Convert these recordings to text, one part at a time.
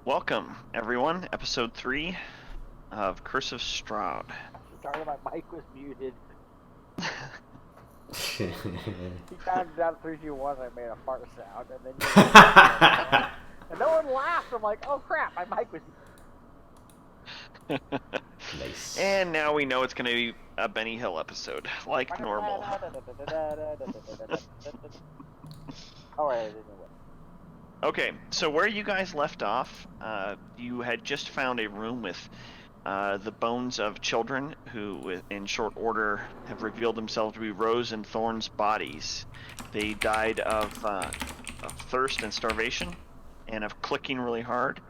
Welcome, everyone. Episode 3 of Curse of Strahd. Sorry, my mic was muted. He counted down 3, 2, 1, and I made a fart sound, and then and no one laughed. I'm like, oh crap, my mic was. Nice. And now we know it's going to be a Benny Hill episode, like normal. Alright, anyway. Okay, so where you guys left off, you had just found a room with the bones of children who, in short order, have revealed themselves to be Rose and Thorn's bodies. They died of thirst and starvation, and of clicking really hard.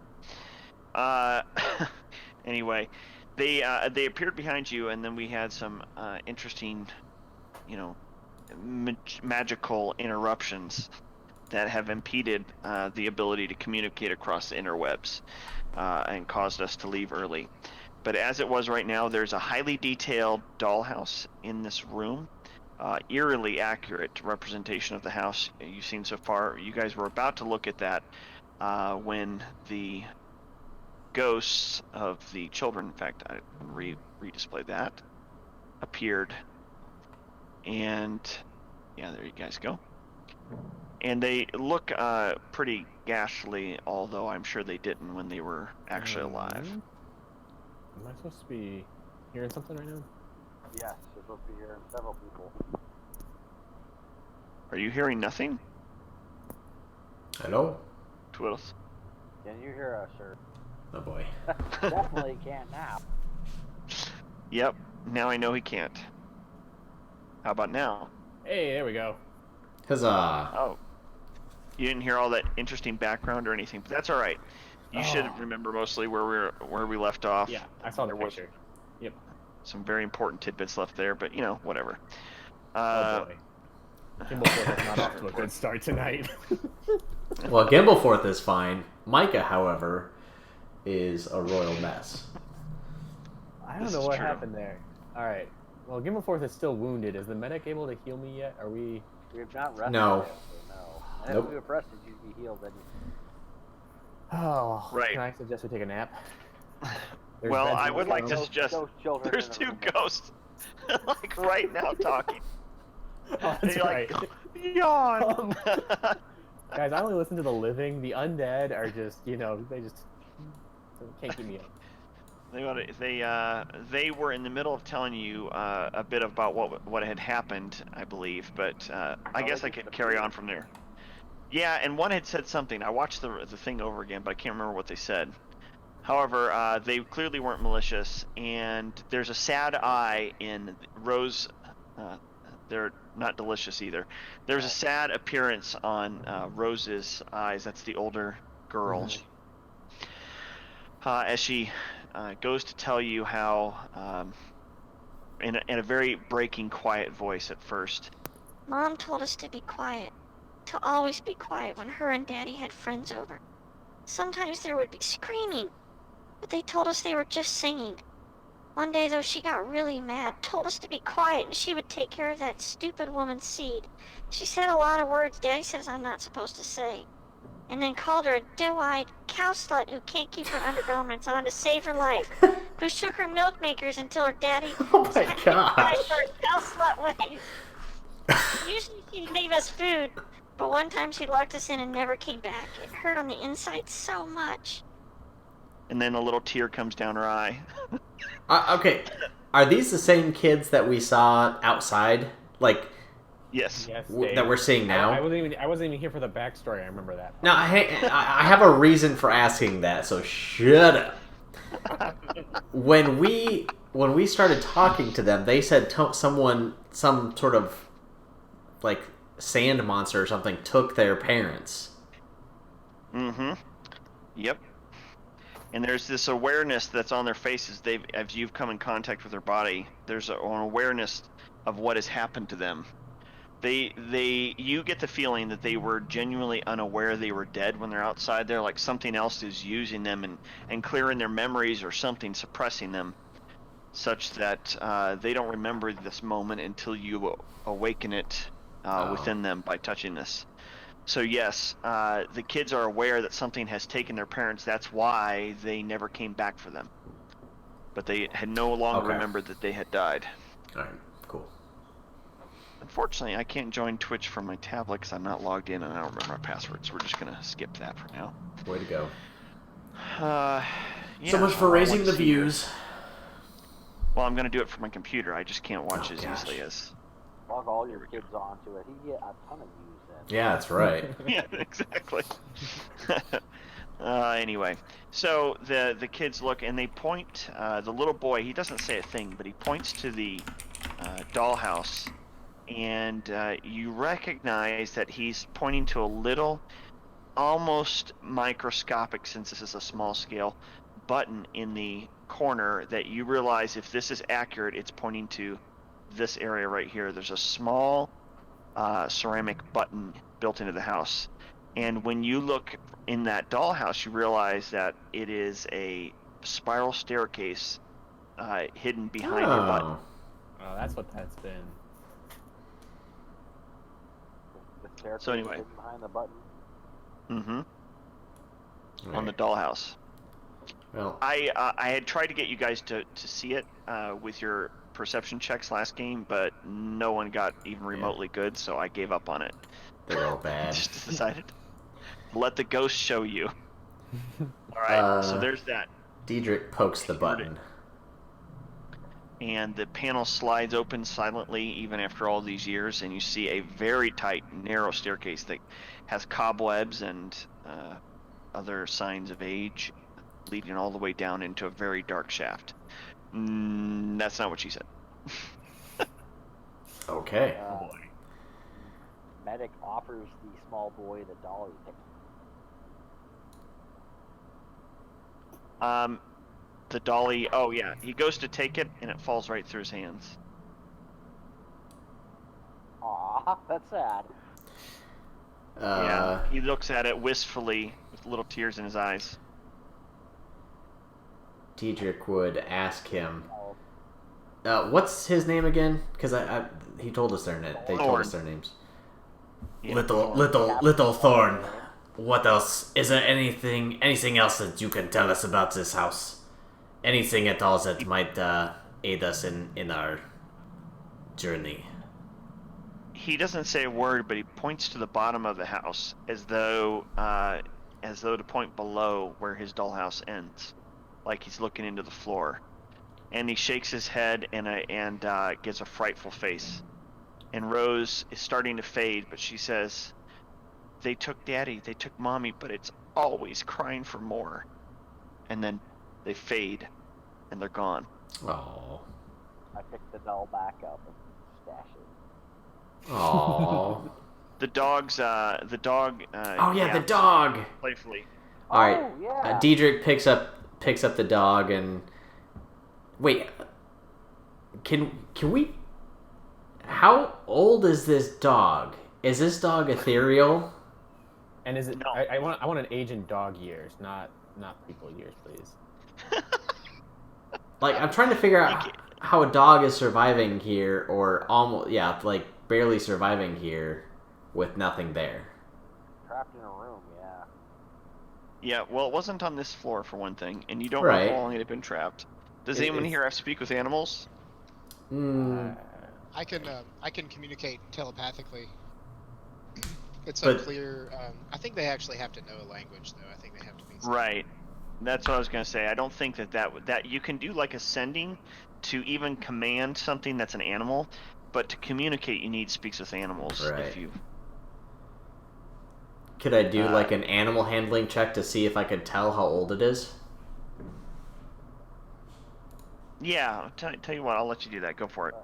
Anyway, they appeared behind you, and then we had some interesting, magical interruptions that have impeded the ability to communicate across the interwebs and caused us to leave early. But as it was right now, there's a highly detailed dollhouse in this room, eerily accurate representation of the house you've seen so far. You guys were about to look at that when the ghosts of the children, in fact, I redisplay that, appeared. And yeah, there you guys go. And they look pretty ghastly, although I'm sure they didn't when they were actually alive. Am I supposed to be hearing something right now? Yes, you're supposed to be hearing several people. Are you hearing nothing? Hello? Twiddles. Can you hear us, sir? Oh boy. Definitely can't now. Yep, now I know he can't. How about now? Hey, there we go. Huzzah. Oh. You didn't hear all that interesting background or anything, but that's all right. You should remember mostly where we left off. Yeah, I saw the There was picture. Yep. some very important tidbits left there, but whatever. Oh boy. Gimbleforth is not off to a good start tonight. Well, Gimbleforth is fine. Micah, however, is a royal mess. I don't This know is what true. happened there. Alright. Well, Gimbleforth is still wounded. Is the medic able to heal me yet? Are we... We have not rested. No. Yet, so no. And Nope. if we have rested, you'd be healed. Then Oh, Right. Can I suggest we take a nap? There's Well, beds I in would this like room. to suggest Ghost children there's in a 2 room. ghosts, like right now talking. Oh, that's They, right. Yawn. Guys, I only listen to the living. The undead are just, they just can't keep me up. They were in the middle of telling you a bit about what had happened, I believe, but I guess I could carry on from there. Yeah, and one had said something. I watched the thing over again, but I can't remember what they said. However, they clearly weren't malicious, and there's a sad eye in Rose. They're not delicious either. There's a sad appearance on Rose's eyes. That's the older girl. As she goes to tell you how, in a very breaking, quiet voice at first. Mom told us to be quiet, to always be quiet when her and Daddy had friends over. Sometimes there would be screaming, but they told us they were just singing. One day, though, she got really mad, told us to be quiet, and she would take care of that stupid woman's seed. She said a lot of words Daddy says I'm not supposed to say, and then called her a doe-eyed cow slut who can't keep her undergarments on to save her life, who shook her milk makers until her daddy Oh my gosh. for her cow slut ways. Usually she'd leave us food, but one time she locked us in and never came back. It hurt on the inside so much. And then a little tear comes down her eye. Okay, are these the same kids that we saw outside? Like, Yes. Yes, that we're seeing now? I wasn't even here for the backstory. I remember that. No, I have a reason for asking that, so shut up. When we started talking to them, they said some sort of, like, sand monster or something took their parents. Mm-hmm. Yep. And there's this awareness that's on their faces. As you've come in contact with their body, there's an awareness of what has happened to them. You get the feeling that they were genuinely unaware they were dead when they're outside there, like something else is using them and clearing their memories or something suppressing them, such that they don't remember this moment until you awaken it within them by touching this. So yes, the kids are aware that something has taken their parents. That's why they never came back for them. But they had no longer Okay. remembered that they had died. All right, cool. Unfortunately, I can't join Twitch from my tablet because I'm not logged in and I don't remember my password. So we're just gonna skip that for now. Way to go. Yeah, So much for I raising want the to see your- views. Well, I'm gonna do it from my computer. I just can't watch Oh, as gosh. easily as. Log all your kids onto it. You get a ton of views then. Yeah, that's right. Yeah, exactly. Anyway, so the kids look and they point. The little boy, he doesn't say a thing, but he points to the dollhouse, and you recognize that he's pointing to a little, almost microscopic, since this is a small scale, button in the corner that you realize, if this is accurate, it's pointing to this area right here. There's a small ceramic button built into the house. And when you look in that dollhouse, you realize that it is a spiral staircase hidden behind your button. Oh, that's what that's been. The staircase So anyway. hidden behind the button. Mm-hmm. On the dollhouse. Well, I had tried to get you guys to see it with your perception checks last game, but no one got even remotely good, so I gave up on it. they're all I bad. just decided to let the ghost show you. All right, so there's that. Diedrich pokes the button. And the panel slides open silently even after all these years, and you see a very tight, narrow staircase that has cobwebs and other signs of age, leading all the way down into a very dark shaft. That's not what she said. Okay. Medic offers the small boy the dolly ticket. The dolly, oh yeah, he goes to take it and it falls right through his hands. Aw, that's sad. Yeah, he looks at it wistfully with little tears in his eyes. Diedrich would ask him, Oh, what's his name again? Because he told us they told us their names. Yeah, Little Thorn. What else? Is there anything else that you can tell us about this house? Anything at all that might aid us in our journey? He doesn't say a word, but he points to the bottom of the house as though to point below where his dollhouse ends, like he's looking into the floor. And he shakes his head and gives a frightful face. And Rose is starting to fade, but she says, "They took Daddy, they took Mommy, but it's always crying for more." And then they fade, and they're gone. Oh. I picked the doll back up and stash it. Oh. The dog. Oh yeah, the dog. Playfully. All right. Oh, yeah. Diedrich picks up the dog and wait. Can we? How old is this dog? Is this dog ethereal? And is it? No. I want an age in dog years, not people years, please. Like, I'm trying to figure out how a dog is surviving here, or almost, yeah, like barely surviving here with nothing there. Trapped in a room, yeah. Yeah, well, it wasn't on this floor for one thing, and you don't know Right. how long it had been trapped. Does It- anyone it's- here have to speak with animals? Mm, Uh, I can communicate telepathically. It's But- unclear. I think they actually have to know a language, though. I think they have to be. Right. That's what I was gonna say. I don't think that you can do like ascending to even command something that's an animal, but to communicate you need speaks with animals. Right. If you could I do like an animal handling check to see if I could tell how old it is? Yeah, tell you what, I'll let you do that. Go for it.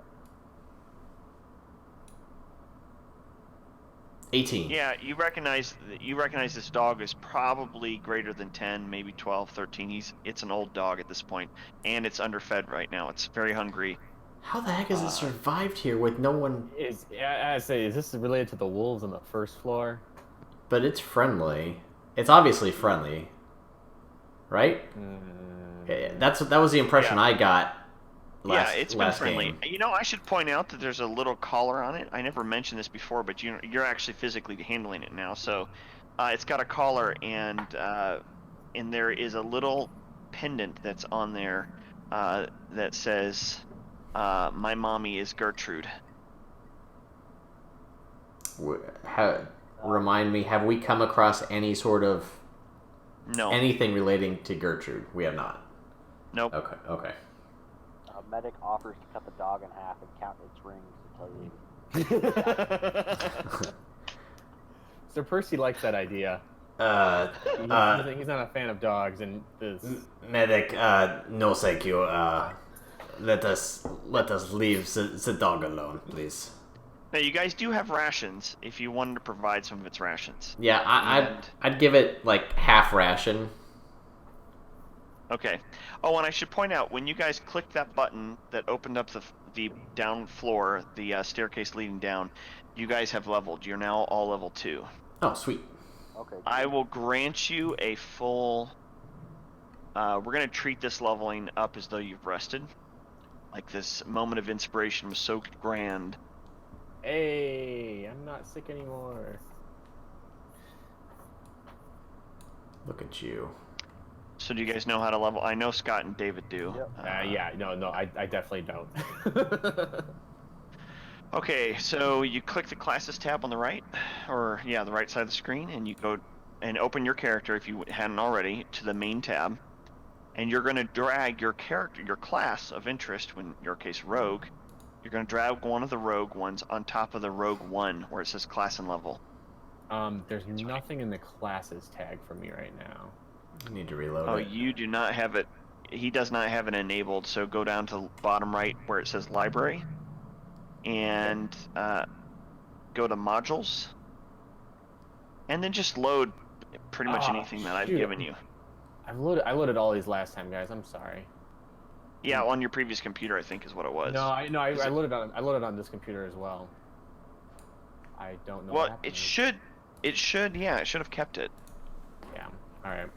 18. Yeah, you recognize this dog is probably greater than 10, maybe 12, 13. It's an old dog at this point, and it's underfed right now. It's very hungry. How the heck has it survived here with no one? I say, is this related to the wolves on the first floor? But it's friendly. It's obviously friendly, right? Mm, That was the impression Yeah. I got Yeah, it's been last friendly. game. You know, I should point out that there's a little collar on it. I never mentioned this before, but you're actually physically handling it now. So, it's got a collar, and there is a little pendant that's on there that says, "My mommy is Gertrude." Remind me, have we come across any sort of No, anything relating to Gertrude? We have not. nope. Okay. A medic offers to cut the dog in half and count its rings until you. Sir Percy likes that idea. Uh, He's not a fan of dogs, and this. Medic, no thank you. Let us leave the dog alone, please. Now, you guys do have rations if you wanted to provide some of its rations. Yeah, And- I'd give it like half ration. Okay. Oh, and I should point out, when you guys clicked that button that opened up the down floor, the staircase leading down, you guys have leveled. You're now all level 2. Oh, sweet. Okay. I will grant you a full... we're going to treat this leveling up as though you've rested. Like, this moment of inspiration was so grand. Hey, I'm not sick anymore. Look at you. So do you guys know how to level? I know Scott and David do. Yep. Yeah, no, I definitely don't. Okay, so you click the classes tab on the right, or yeah, the right side of the screen, and you go and open your character if you hadn't already to the main tab, and you're going to drag your character, your class of interest, in your case rogue, you're going to drag one of the rogue ones on top of the rogue one where it says class and level. There's nothing in the classes tag for me right now. You need to reload Oh, it. you do not have it. He does not have it enabled, so go down to bottom right where it says library, and go to modules, and then just load pretty much anything that I've given you. I loaded all these last time, guys. I'm sorry. Yeah, on your previous computer, I think is what it was. I loaded on this computer as well. I don't know. Well, what happened. it should have kept it. Yeah. All right.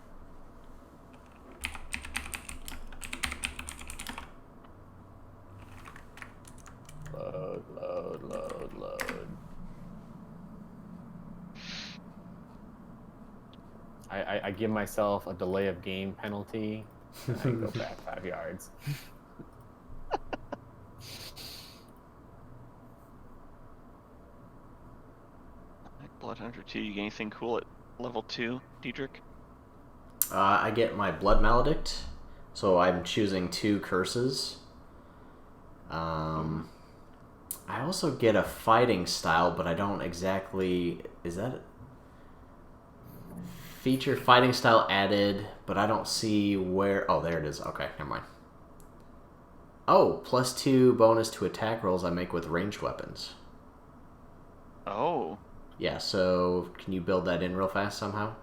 Load. I give myself a delay of game penalty, and I go back 5 yards. Blood Hunter 2, you get anything cool at level 2, Diedrich? I get my Blood Maledict, so I'm choosing 2 curses. I also get a fighting style, but I don't exactly... Is that... Feature fighting style added, but I don't see where... Oh, there it is. Okay, never mind. Oh, +2 bonus to attack rolls I make with ranged weapons. Oh. Yeah, so can you build that in real fast somehow?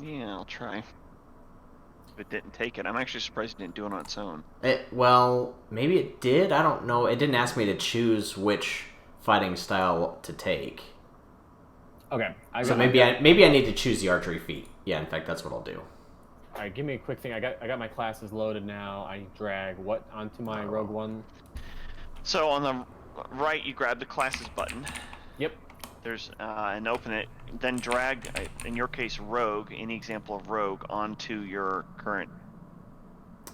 Yeah, I'll try. If it didn't take it, I'm actually surprised it didn't do it on its own. Well, maybe it did. I don't know. It didn't ask me to choose which fighting style to take. Okay. Maybe I need to choose the archery feat. Yeah, in fact, that's what I'll do. All right, give me a quick thing. I got my classes loaded now. I drag what onto my Rogue One? So on the right, you grab the classes button. Yep. There's and open it. Then drag, in your case, rogue. Any example of rogue onto your current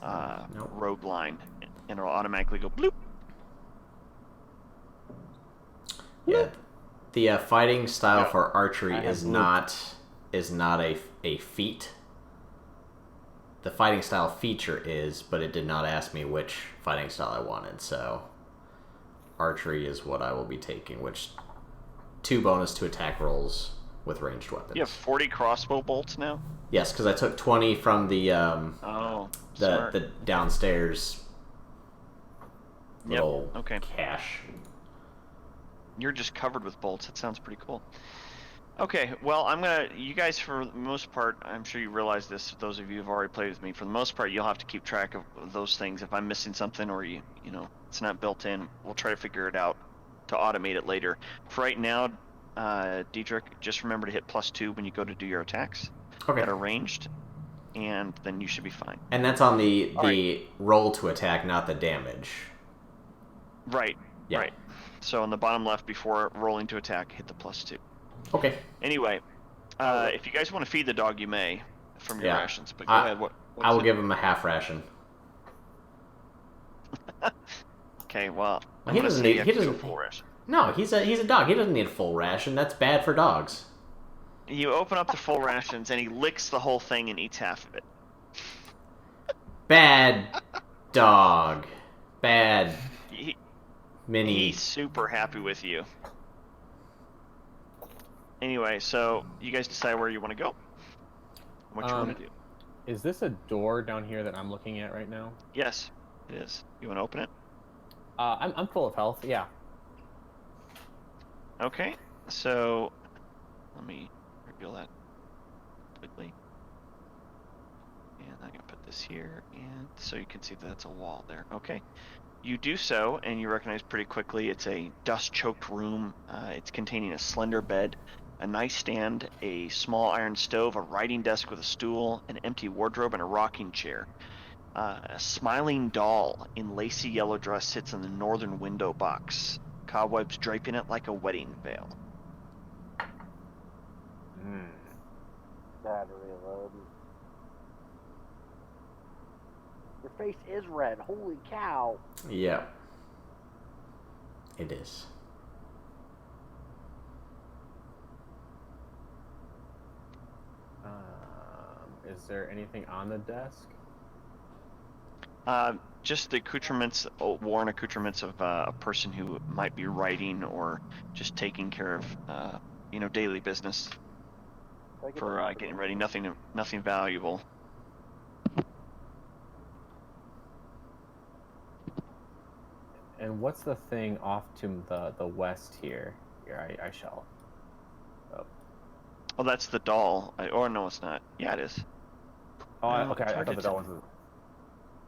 Nope. rogue line, and it'll automatically go bloop. Yeah, the fighting style Yeah. for archery I have is looped. not a feat. The fighting style feature is, but it did not ask me which fighting style I wanted. So archery is what I will be taking, which 2 bonus to attack rolls with ranged weapons. You have 40 crossbow bolts now. Yes, because I took 20 from the Oh, smart. the downstairs little Okay. cache. You're just covered with bolts. That sounds pretty cool. Okay, well, you guys, for the most part, I'm sure you realize this, those of you who've already played with me, for the most part, you'll have to keep track of those things. If I'm missing something or it's not built in, we'll try to figure it out to automate it later. For right now, Diedrich, just remember to hit +2 when you go to do your attacks Okay. that are ranged. and then you should be fine. And that's on the All roll to attack, not the damage. Right. Yeah. Right. So on the bottom left, before rolling to attack, hit the +2. Okay. Anyway, if you guys want to feed the dog, you may from your Yeah. rations. But go ahead. I will give him a half ration. Okay. Well, I'm He gonna doesn't say need. you have He to do a doesn't. full ration. No, he's a dog. He doesn't need a full ration. That's bad for dogs. You open up the full rations, and he licks the whole thing and eats half of it. Bad dog. Bad He, mini. He's super happy with you. Anyway, so you guys decide where you want to go, what you want to do. Is this a door down here that I'm looking at right now? Yes, it is. You want to open it? I'm full of health. Yeah. Okay, so let me reveal that quickly. And I'm gonna put this here, and so you can see that that's a wall there. Okay, you do so, and you recognize pretty quickly it's a dust-choked room. It's containing a slender bed, a nightstand, a small iron stove, a writing desk with a stool, an empty wardrobe, and a rocking chair. A smiling doll in lacy yellow dress sits in the northern window box, cobwebs draping it like a wedding veil. Battery load. Your face is red. Holy cow. Yeah. It is. Is there anything on the desk? Just the accoutrements, worn accoutrements of a person who might be writing or just taking care of, daily business for getting ready. Nothing valuable. And what's the thing off to the west here? Here, I shall. Oh, Oh, that's the doll. Or no, it's not. Yeah, it is. oh No, okay. it's I hard thought to the tell. door was.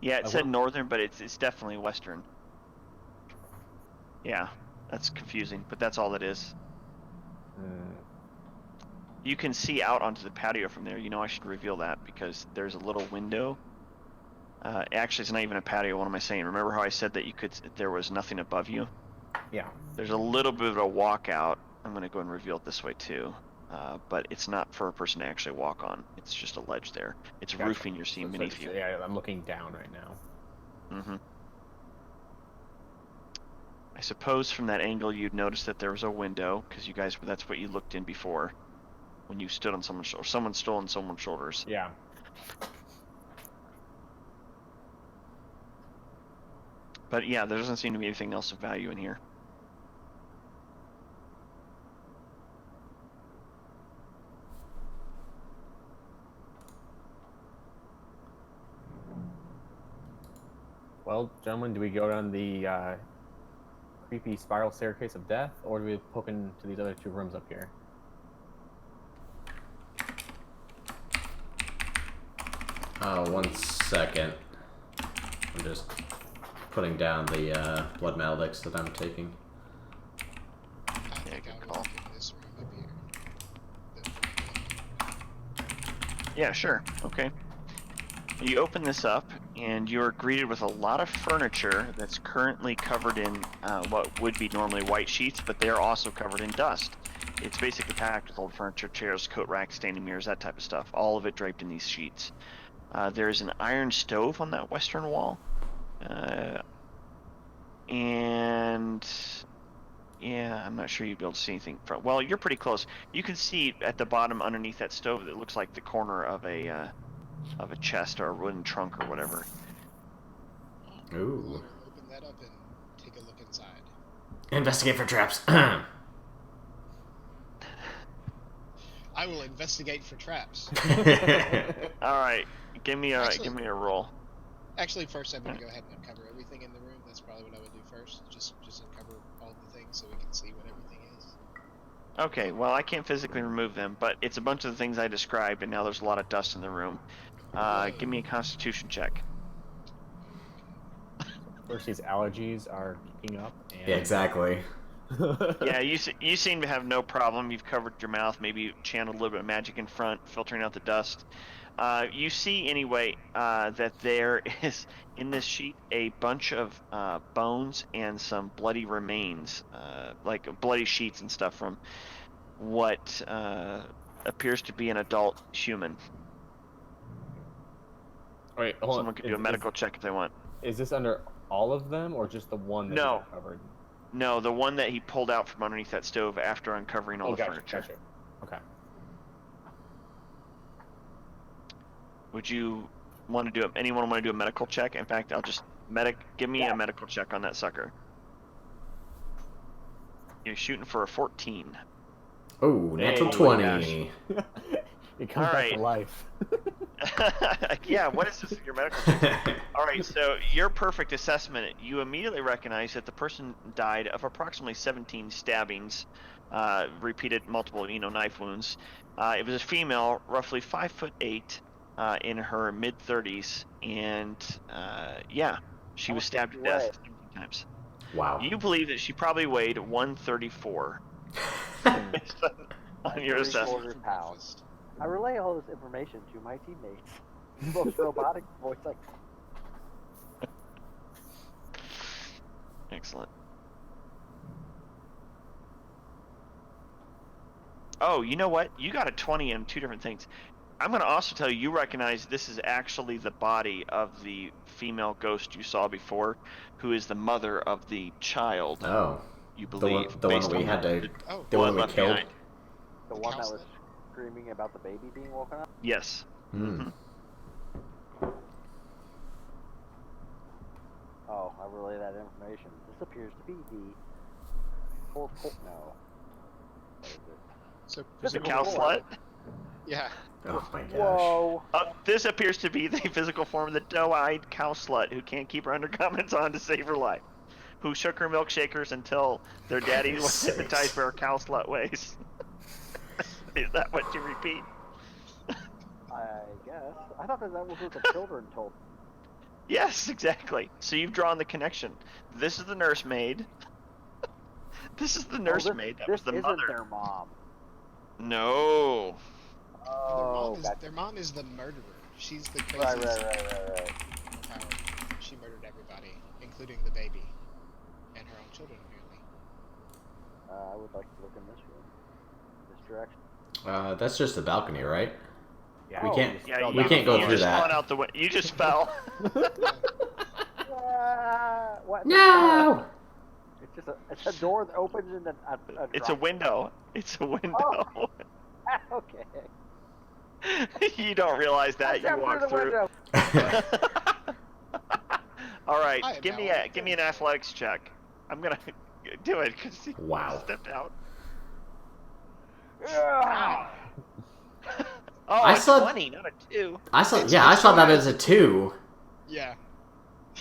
Yeah, it I said will- northern, but it's definitely western. Yeah, that's confusing, but that's all it is. You can see out onto the patio from there. I should reveal that because there's a little window. Actually, it's not even a patio. What am I saying? Remember how I said that there was nothing above you? Yeah. There's a little bit of a walkout. I'm going to go and reveal it this way too. But it's not for a person to actually walk on. It's just a ledge there. It's Gotcha. roofing you're seeing beneath you. Yeah, I'm looking down right now. Mm-hmm. I suppose from that angle you'd notice that there was a window, because that's what you looked in before when you stood on someone's shoulder. Someone stood on someone's shoulders. Yeah. But yeah, there doesn't seem to be anything else of value in here. Well, gentlemen, do we go down the creepy spiral staircase of death, or do we poke into these other two rooms up here? One second. I'm just putting down the blood maledics that I'm taking. I think good I would call. look in this room up here. Yeah, sure. Okay. You open this up, and you're greeted with a lot of furniture that's currently covered in what would be normally white sheets, but they're also covered in dust. It's basically packed with old furniture, chairs, coat racks, standing mirrors, that type of stuff. All of it draped in these sheets. There's an iron stove on that western wall. And yeah, I'm not sure you'd be able to see anything from. Well, you're pretty close. You can see at the bottom underneath that stove that looks like the corner of a chest or a wooden trunk or whatever. I Ooh. will open that up and take a look inside. Investigate for traps. I will investigate for traps. All right, give me a Actually- roll. Actually, first I'm going to go ahead and uncover everything in the room. That's probably what I would do first. Just uncover all the things so we can see what everything is. Okay, well I can't physically remove them, but it's a bunch of the things I described, and now there's a lot of dust in the room. Give me a Constitution check. First, these allergies are kicking up. And Yeah, exactly. Yeah, you seem to have no problem. You've covered your mouth, maybe channeled a little bit of magic in front, filtering out the dust. You see anyway that there is in this sheet a bunch of bones and some bloody remains, like bloody sheets and stuff from what appears to be an adult human. Wait, hold on. Someone could do a medical check if they want. Is this under all of them, or just the one that No. was uncovered? No, the one that he pulled out from underneath that stove after uncovering all the gotcha, furniture. Gotcha. Okay. Would you want to do anyone want to do a medical check? In fact, I'll just give me a medical check on that sucker. You're shooting for a 14. Oh, natural Hey, 20. It comes back to Alright. life. Yeah, what is this? Your medical check? All right, so your perfect assessment, you immediately recognize that the person died of approximately 17 stabbings, repeated multiple, knife wounds. It was a female, roughly 5'8", in her mid-30s, and yeah, she How was much stabbed did to she death weigh? 17 times. Wow. You believe that she probably weighed 134 based on your assessment. 3/4 For pounds. breakfast. I relay all this information to my teammates. Most robotic voice like. Excellent. Oh, you know what? You got a 20 in two different things. I'm going to also tell you, you recognize this is actually the body of the female ghost you saw before, who is the mother of the child, Oh. you The believe, one based we on had to. Oh, The one blood we left killed. behind. The The one that was counselor? screaming about the baby being woken up? Yes. Hmm. Oh, I relay that information. This appears to be the cold no. What is it? so The Physical cow presumably, form. slut? yeah. Oh my gosh. Whoa! This appears to be the physical form of the doe-eyed cow slut who can't keep her undergarments on to save her life, who shook her milkshakers until their daddy was Sakes. hypnotized by her cow slut ways. Is that what you repeat? I guess. I thought that was what the children told me. Yes, exactly. So you've drawn the connection. This is the nursemaid. This is the nursemaid. That was This the isn't mother. their mom. No. Oh, Their mom is the murderer. She's the right, craziest right. power. She murdered everybody, including the baby and her own children, apparently. I would like to look in this room. This direction. That's just the balcony, right? Yeah, We can't- Yeah, We can't go you through just that. fallen out the You just fell. What? No. It's just it's a door that opens into a It's a window. It's a window. Oh. Okay. You don't realize that. You Jump walk the through. window. All right, I am give me now an athletics check. I'm gonna do it because he Wow. stepped out. Ugh. Oh, I a saw- 20, not a 2. I saw that as a 2. Yeah.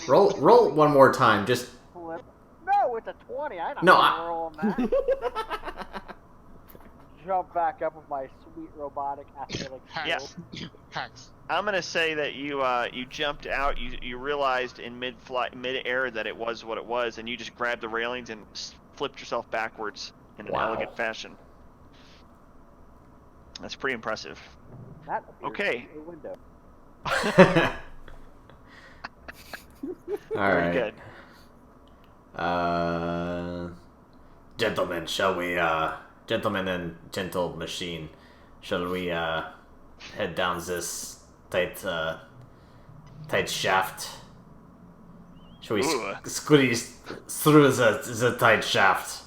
Roll one more time. Just Flip. No, it's a 20. I'm not No, rolling that. Jump back up with my sweet robotic athletic Yeah. skills. Hacks. I'm gonna say that you jumped out. You realized in mid-air that it was what it was, and you just grabbed the railings and flipped yourself backwards in an Wow. elegant fashion. That's pretty impressive. That appears Okay. to be a window. all Very right. good. Gentlemen, gentlemen and gentle machine, shall we head down this tight shaft? Shall we Ooh. squeeze through the tight shaft?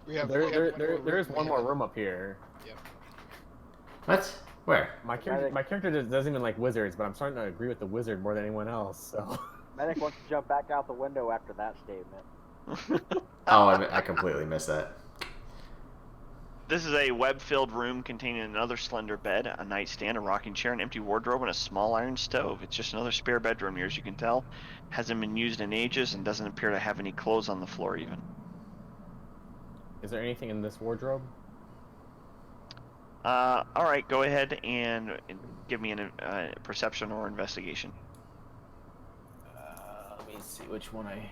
We have, There is one more room. room up here. Yep. What? Where? My character doesn't even like wizards, but I'm starting to agree with the wizard more than anyone else. So. Medic wants to jump back out the window after that statement. Oh, I completely missed that. This is a web-filled room containing another slender bed, a nightstand, a rocking chair, an empty wardrobe, and a small iron stove. It's just another spare bedroom here, as you can tell. Hasn't been used in ages and doesn't appear to have any clothes on the floor even. Is there anything in this wardrobe? All right, go ahead and give me a perception or investigation. Let me see which one I.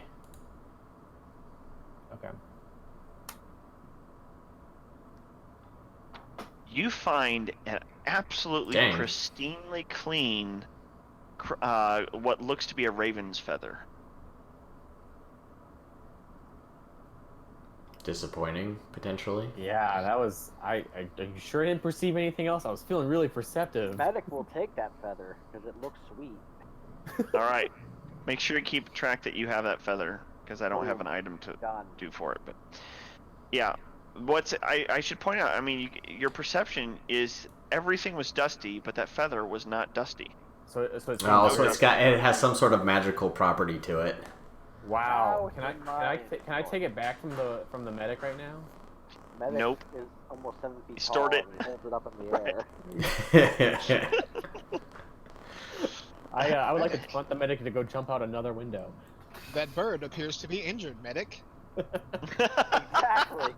Okay. you find an absolutely Dang. pristinely clean, what looks to be a raven's feather. Disappointing, potentially. Yeah, that was. Are you sure I didn't perceive anything else? I was feeling really perceptive. Medic will take that feather because it looks sweet. All right, make sure to keep track that you have that feather, because I don't have Boom. an item to Done. do for it. But yeah, I should point out. I mean, your perception is everything was dusty, but that feather was not dusty. So it's Oh, no so it has some sort of magical property to it. wow. Now Can in I mind. take it back from the medic right now? Medic Nope. is almost 7 feet He stored tall it. and he holds it up in the Right. air. I would like to want the medic to go jump out another window. That bird appears to be injured, medic. Exactly.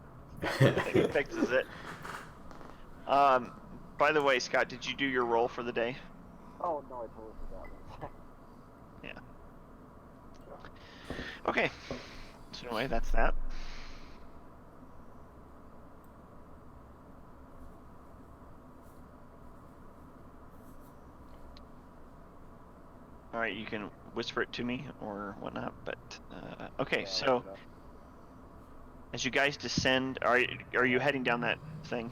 He fixes it. By the way, Scott, did you do your roll for the day? Oh no, I totally forgot. Okay. So anyway, that's that. All right, you can whisper it to me or whatnot, but okay. Yeah, So as you guys descend, are you heading down that thing,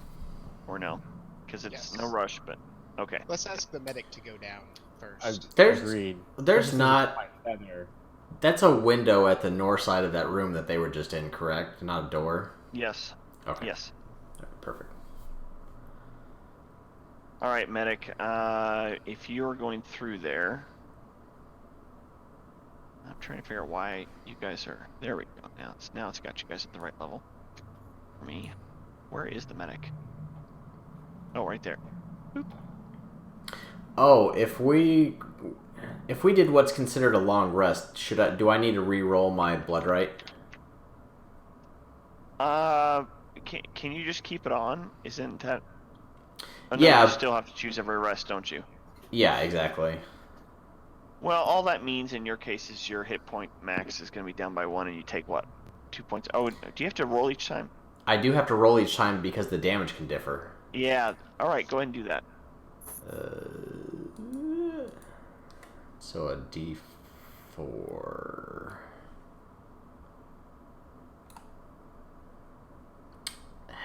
or no? Because it's no Yes. rush, but okay. Let's ask the medic to go down first. Agreed. There's not. My feather. That's a window at the north side of that room that they were just in, correct? Not a door? Yes. Okay. Yes. Perfect. All right, medic. If you're going through there, I'm trying to figure out why you guys are. There we go. Now it's got you guys at the right level. For me, where is the medic? Oh, right there. Boop. Oh, if we did what's considered a long rest, do I need to re-roll my blood right? Can you just keep it on? Isn't that? Oh, no, Yeah. You still have to choose every rest, don't you? Yeah, exactly. Well, all that means in your case is your hit point max is going to be down by 1, and you take what? 2 points. Oh, do you have to roll each time? I do have to roll each time because the damage can differ. Yeah. All right, go ahead and do that. So a D4.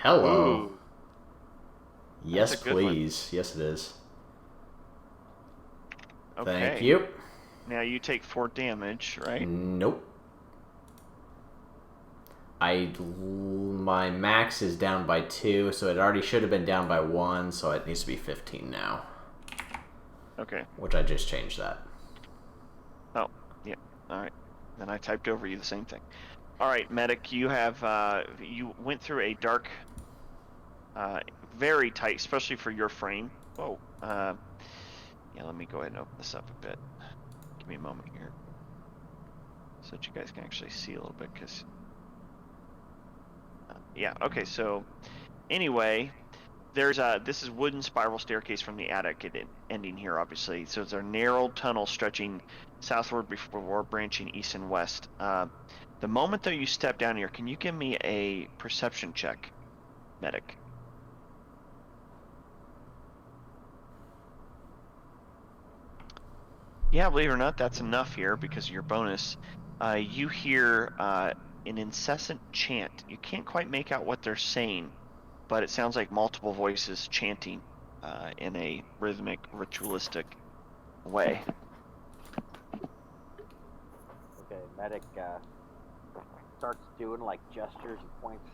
Hello. Ooh. Yes, That's a good one. please. Yes, it is. Okay. Thank you. Now you take 4 damage, right? Nope. My max is down by 2, so it already should have been down by 1, so it needs to be 15 now. Okay. Which I just changed that. Oh, yeah. All right. Then I typed over you the same thing. All right, medic. You have you went through a dark, very tight, especially for your frame. Whoa. Yeah. Let me go ahead and open this up a bit. Give me a moment here, so that you guys can actually see a little bit. Cause yeah. Okay. So anyway. This is wooden spiral staircase from the attic, ending here, obviously. So it's a narrow tunnel stretching southward before branching east and west. The moment that you step down here, can you give me a perception check, medic? Yeah, believe it or not, that's enough here because of your bonus. You hear an incessant chant. You can't quite make out what they're saying, but it sounds like multiple voices chanting in a rhythmic, ritualistic way. Okay, medic starts doing like gestures and points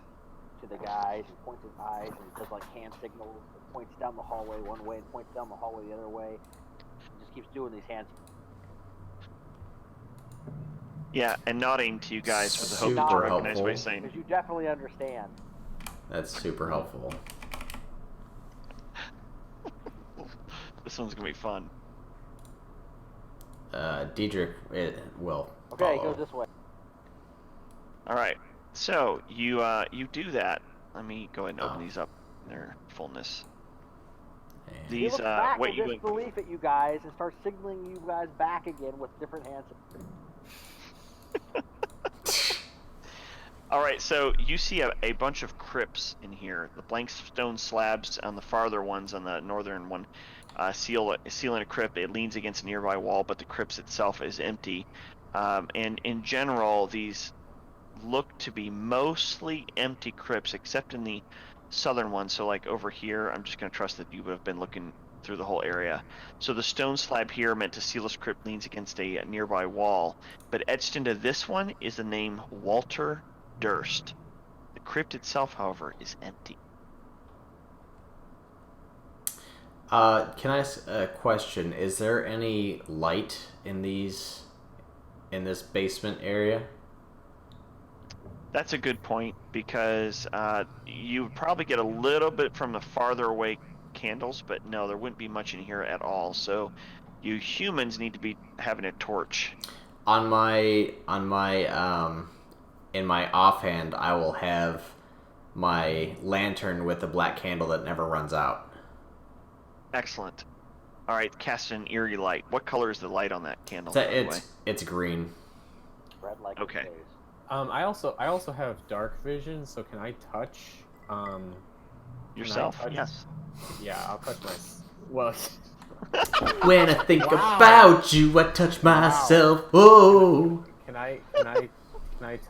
to the guys and points his eyes and he does like hand signals and points down the hallway one way and points down the hallway the other way. He just keeps doing these hands. Yeah, and nodding to you guys with the hope that you Super recognize helpful. what he's saying. Because you definitely understand. That's super helpful. This one's gonna be fun. Diedrich, it will Okay, he follow. goes this way. All right, so you do that. Let me go ahead and open Oh. these up in their fullness. And- He These looks back what in you disbelief at you guys and starts signaling you guys back again with different hands. All right, so you see a bunch of crypts in here. The blank stone slabs on the farther ones, on the northern one, seal in a crypt. It leans against a nearby wall, but the crypt itself is empty. And in general, these look to be mostly empty crypts, except in the southern one. So like over here, I'm just going to trust that you would have been looking through the whole area. So the stone slab here meant to seal this crypt leans against a nearby wall, but etched into this one is the name Walter Durst. The crypt itself, however, is empty. Can I ask a question? Is there any light in this basement area? That's a good point, because you would probably get a little bit from the farther away candles, but no, there wouldn't be much in here at all. So you humans need to be having a torch. On my in my offhand, I will have my lantern with a black candle that never runs out. Excellent. All right, cast an eerie light. What color is the light on that candle, So by the way? it's green. Red like Okay. his face. I also have dark vision, so can I touch? Yourself? touch- Yes. Yeah, I'll touch my. Well, When I think Wow. about you, I touch myself. Oh. can I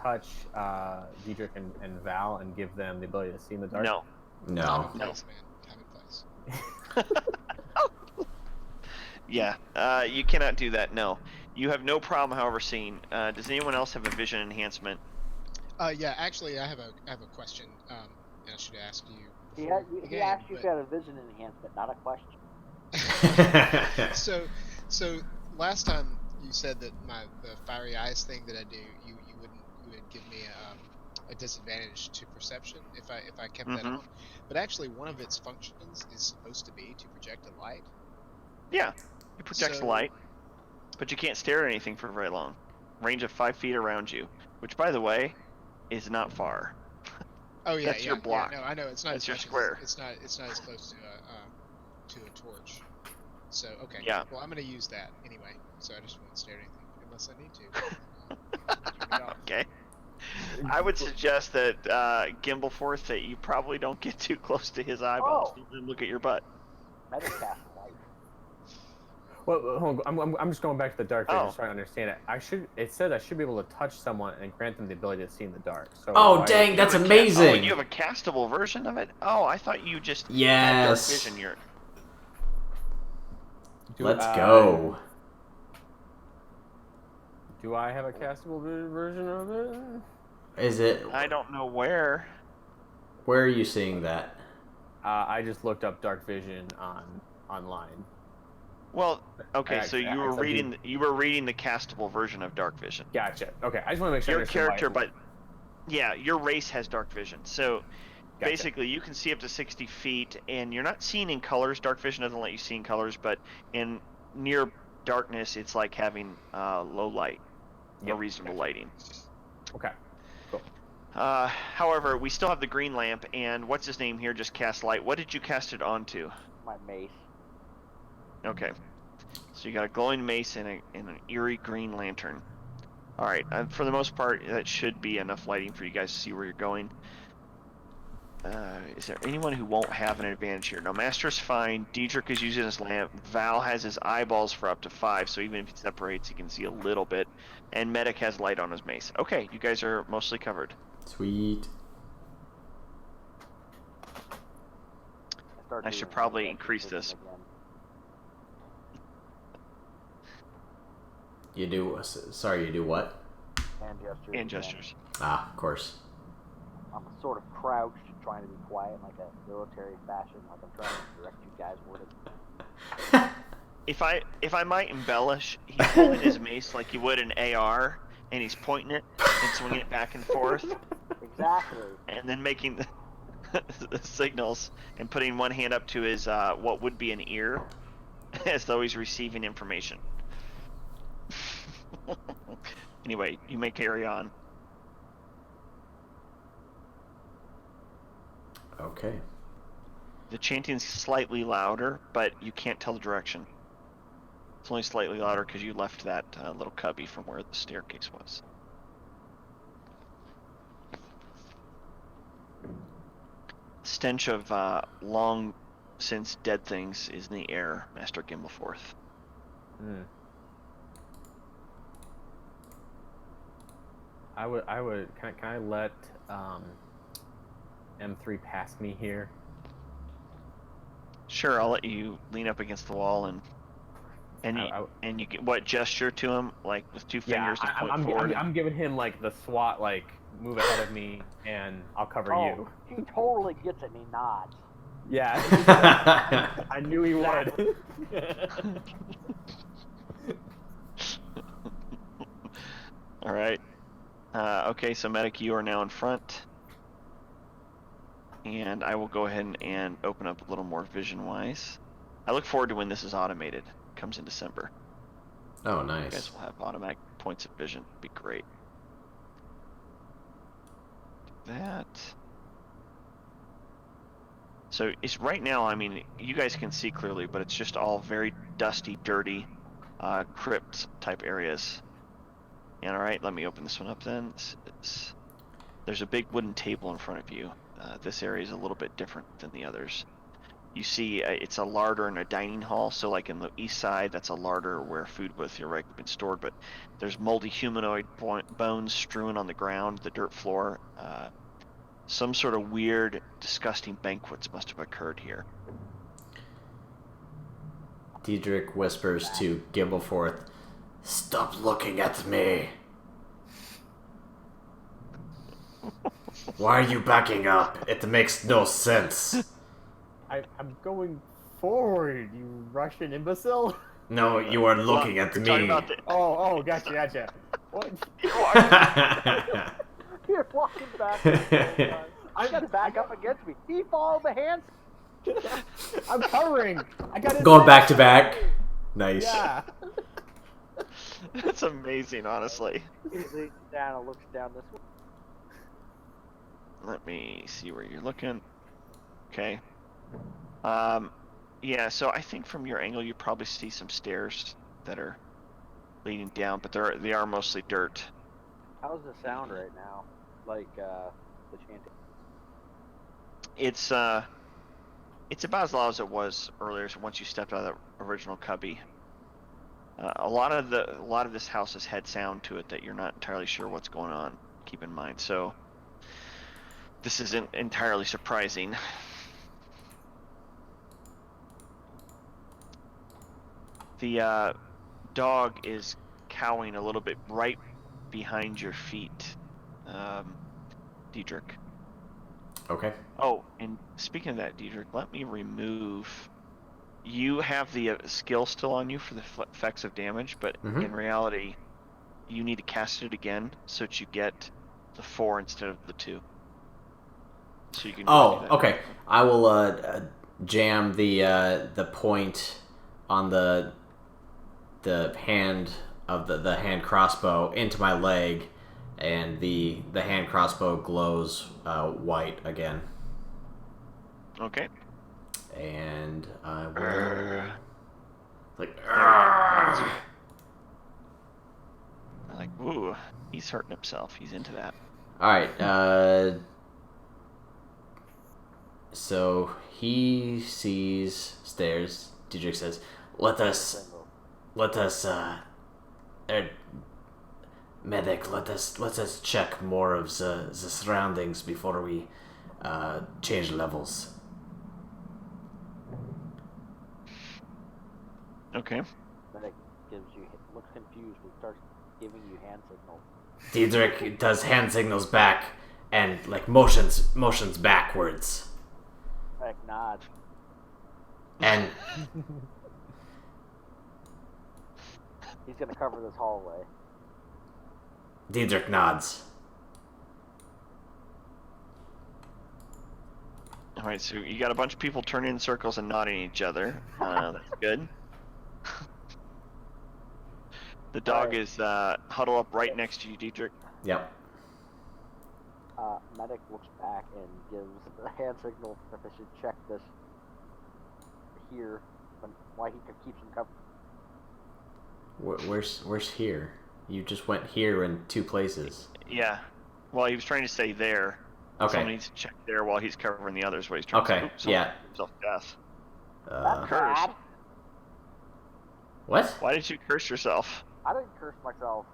touch Diedrich and Val and give them the ability to see in the dark? No. No. Time and No. place, man. Time and place. Yeah. You cannot do that. No. You have no problem, however, seeing. Does anyone else have a vision enhancement? Yeah, actually, I have a question. And I should ask you. He, before had, the he game, asked you if but- you had a vision enhancement, not a question. So last time you said that the fiery eyes thing that I do, you would give me a disadvantage to perception if I kept that Mhm. on. But actually, one of its functions is supposed to be to project a light. Yeah. It projects So- light, but you can't stare at anything for very long. Range of 5 feet around you, which, by the way, is not far. Oh yeah, That's yeah, your block. Yeah, no, I know it's not That's as your much as- square. it's not as close to a torch. So okay. Yeah. Well, I'm gonna use that anyway. So I just won't stare at anything unless I need to. Turn it off. Okay. I would suggest that Gimbleforth, that you probably don't get too close to his eyeballs. Oh. Don't let him look at your butt. Metacast light. Well, hold on. I'm just going back to the dark vision, Oh. just trying to understand it. It said I should be able to touch someone and grant them the ability to see in the dark. So Oh, why- dang, that's You have amazing. you have a castable version of it? Oh, I thought you just had dark Yes. vision. Do Let's I- go. Do I have a castable version of it? Is it? I don't know where. Where are you seeing that? I just looked up dark vision online. Well, okay, I- so I- you I were said reading the castable version of dark vision. Gotcha. Okay, I just want to make sure. I Your understand why- character, but yeah, your race has dark vision. So Gotcha. basically, you can see up to 60 feet, and you're not seeing in colors. Dark vision doesn't let you see in colors, but in near darkness, it's like having low light or Yep, reasonable gotcha. lighting. Okay. Cool. However, we still have the green lamp, and what's his name here just cast light. What did you cast it onto? My mace. Okay. So you got a glowing mace and an eerie green lantern. Alright, for the most part, that should be enough lighting for you guys to see where you're going. Is there anyone who won't have an advantage here? Now, Master's fine. Diedrich is using his lamp. Val has his eyeballs for up to 5, so even if he separates, he can see a little bit. And Medic has light on his mace. Okay, you guys are mostly covered. Sweet. start I doing should probably hand increase gestures this. again. You do. Sorry, you do what? Hand gestures. And again. gestures. Ah, of course. I'm sort of crouched, trying to be quiet, like a military fashion, like I'm trying to direct you guys would. If I might embellish, he's holding his mace like you would an AR, and he's pointing it and swinging it back and forth, Exactly. and then making the signals and putting one hand up to his what would be an ear, as though he's receiving information. Anyway, you may carry on. Okay. The chanting's slightly louder, but you can't tell the direction. It's only slightly louder because you left that little cubby from where the staircase was. stench of long since dead things is in the air, Master Gimbleforth. Hmm. Can I let M3 pass me here? Sure, I'll let you lean up against the wall and you get what gesture to him, like with two fingers and point forward. I'm giving him like the SWAT, like move ahead of me, and I'll cover you. He totally gets it and he nods. Yeah, I knew he would. All right. Okay, so Medic, you are now in front. And I will go ahead and open up a little more vision-wise. I look forward to when this is automated. It comes in December. Oh, You nice. guys will have automatic points of vision. It'd be great. Do that. So it's right now, I mean, you guys can see clearly, but it's just all very dusty, dirty, crypt type areas. And all right, let me open this one up then. There's a big wooden table in front of you. This area is a little bit different than the others. You see, it's a larder and a dining hall. So like in the east side, that's a larder where food would theoretically been stored, but there's moldy humanoid bones strewn on the ground, the dirt floor. Some sort of weird, disgusting banquets must have occurred here. Diedrich whispers to Gimbleforth, "Stop looking at me! Why are you backing up? It makes no sense." I'm going forward, you Russian imbecile. No, you are looking at me. Oh, gotcha. What? You're walking back. I got to back up against me. He followed the hands. I'm covering. I got his Going back back. to back. Nice. Yeah. That's amazing, honestly. He leans down and looks down this way. Let me see where you're looking. Okay. Yeah, so I think from your angle you probably see some stairs that are leading down, but they are mostly dirt. How's the sound right now? Like the chanting. It's about as loud as it was earlier. So once you stepped out of the original cubby, a lot of this house has had sound to it that you're not entirely sure what's going on. Keep in mind, so this isn't entirely surprising. The dog is cowing a little bit right behind your feet, Diedrich. Okay. Oh, and speaking of that, Diedrich, let me remove. You have the skill still on you for the effects of damage, but in reality, you need to cast it again so that you get the 4 instead of the 2. So you can. Oh, okay. I will jam the point on the hand of the hand crossbow into my leg, and the hand crossbow glows white again. Okay. And I will like, ooh, he's hurting himself. He's into that. All right. So he sees stairs. Diedrich says, "Let us, medic. Let us check more of the surroundings before we change levels." Okay. Medic looks confused and starts giving you hand signals. Diedrich does hand signals back and like motions backwards. Medic nods. And He's gonna cover this hallway. Diedrich nods. All right, so you got a bunch of people turning in circles and nodding at each other. That's good. The dog is huddled up right next to you, Diedrich. Yep. Medic looks back and gives the hand signal that they should check this here, why he keeps him covered. Where's here? You just went here in 2 places. Yeah. Well, he was trying to say there. Okay. Someone needs to check there while he's covering the others. What he's trying to Okay. say. Oops, someone Yeah. himself death. That's Curse. bad. What? Why did you curse yourself? I didn't curse myself.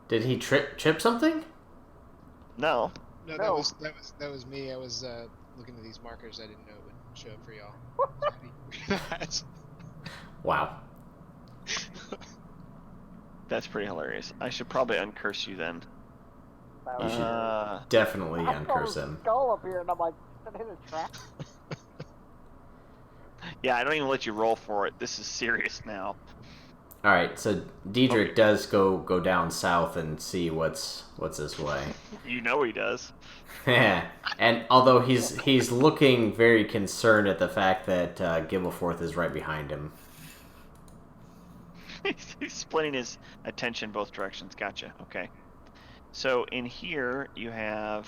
Did he chip something? No. No, No. that was me. I was looking at these markers. I didn't know it would show up for y'all. Wow. That's pretty hilarious. I should probably uncurse you then. That You was should weird. definitely I saw uncurse the him. skull up here, and I'm like, is it in a trap? Yeah, I don't even let you roll for it. This is serious now. All right, so Diedrich Okay. does go down south and see what's this way. You know he does. And although he's looking very concerned at the fact that Gimbleforth is right behind him. He's splitting his attention both directions. Gotcha. Okay. So in here you have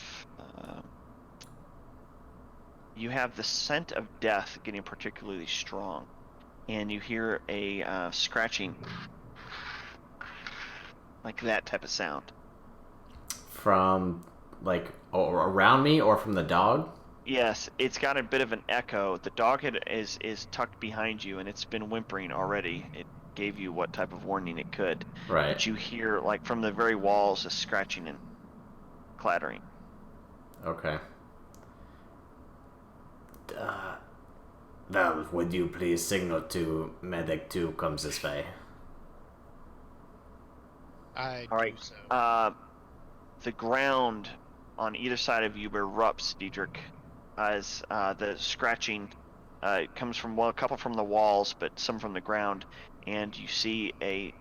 the scent of death getting particularly strong, and you hear a scratching, like that type of sound. From like around me or from the dog? Yes, it's got a bit of an echo. The dog is tucked behind you, and it's been whimpering already. It gave you what type of warning it could. Right. But you hear, like, from the very walls, a scratching and clattering. Okay. Well, would you please signal to Medic 2 comes this way? I All right. do so. The ground on either side of you erupts, Diedrich, as the scratching comes from, well, a couple from the walls, but some from the ground, and you see a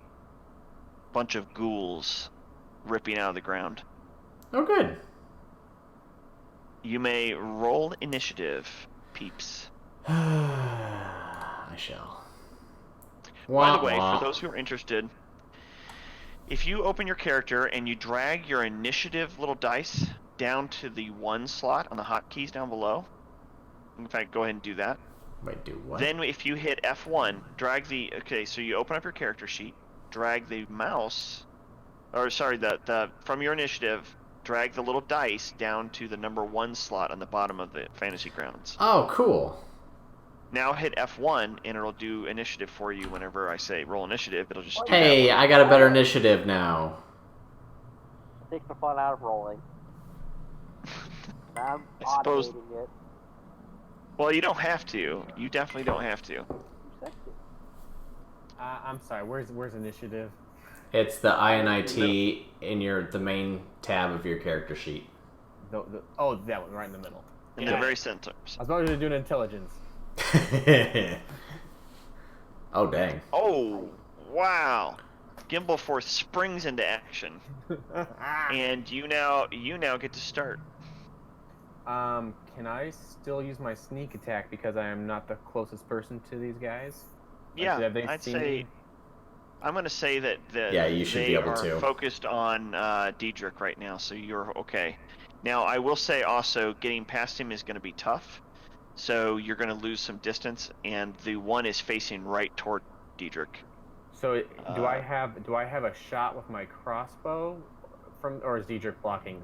bunch of ghouls ripping out of the ground. Oh, good. You may roll initiative, peeps. I shall. By the way, for those who are interested, if you open your character and you drag your initiative little dice down to the 1 slot on the hotkeys down below, in fact, go ahead and do that. Wait, do what? Then if you hit F1, so you open up your character sheet, drag the mouse, or sorry, the from your initiative, drag the little dice down to the number 1 slot on the bottom of the fantasy grounds. Oh, cool. Now hit F1 and it'll do initiative for you whenever I say roll initiative. It'll just do Hey, that. I got a better initiative now. Takes the fun out of rolling. I'm I suppose- automating it. Well, you don't have to. You definitely don't have to. You said it. I'm sorry. Where's initiative? It's the INIT in the main tab of your character sheet. Oh, that one right in the middle. In Yeah. the very center. I was about to do an intelligence. Oh, dang. Oh, wow. Gimbleforth springs into action, and you now get to start. Can I still use my sneak attack because I am not the closest person to these guys? Yeah, have they I'd seen say. me? I'm going to say that Yeah, you should they be able are to. focused on Diedrich right now, so you're okay. Now, I will say also, getting past him is going to be tough, so you're going to lose some distance, and the one is facing right toward Diedrich. So do I have a shot with my crossbow or is Diedrich blocking?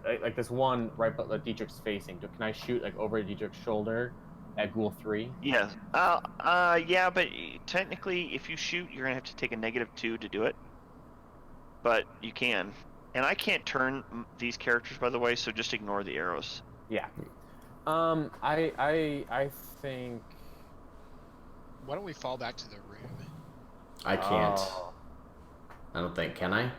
Like this one right, but like Diedrich's facing. Can I shoot like over Diedrich's shoulder at Ghoul 3? Yeah. Yeah, but technically, if you shoot, you're gonna have to take a -2 to do it. But you can, and I can't turn these characters, by the way, so just ignore the arrows. Yeah. I think. Why don't we fall back to the room? I can't. Oh. I don't think. Can I?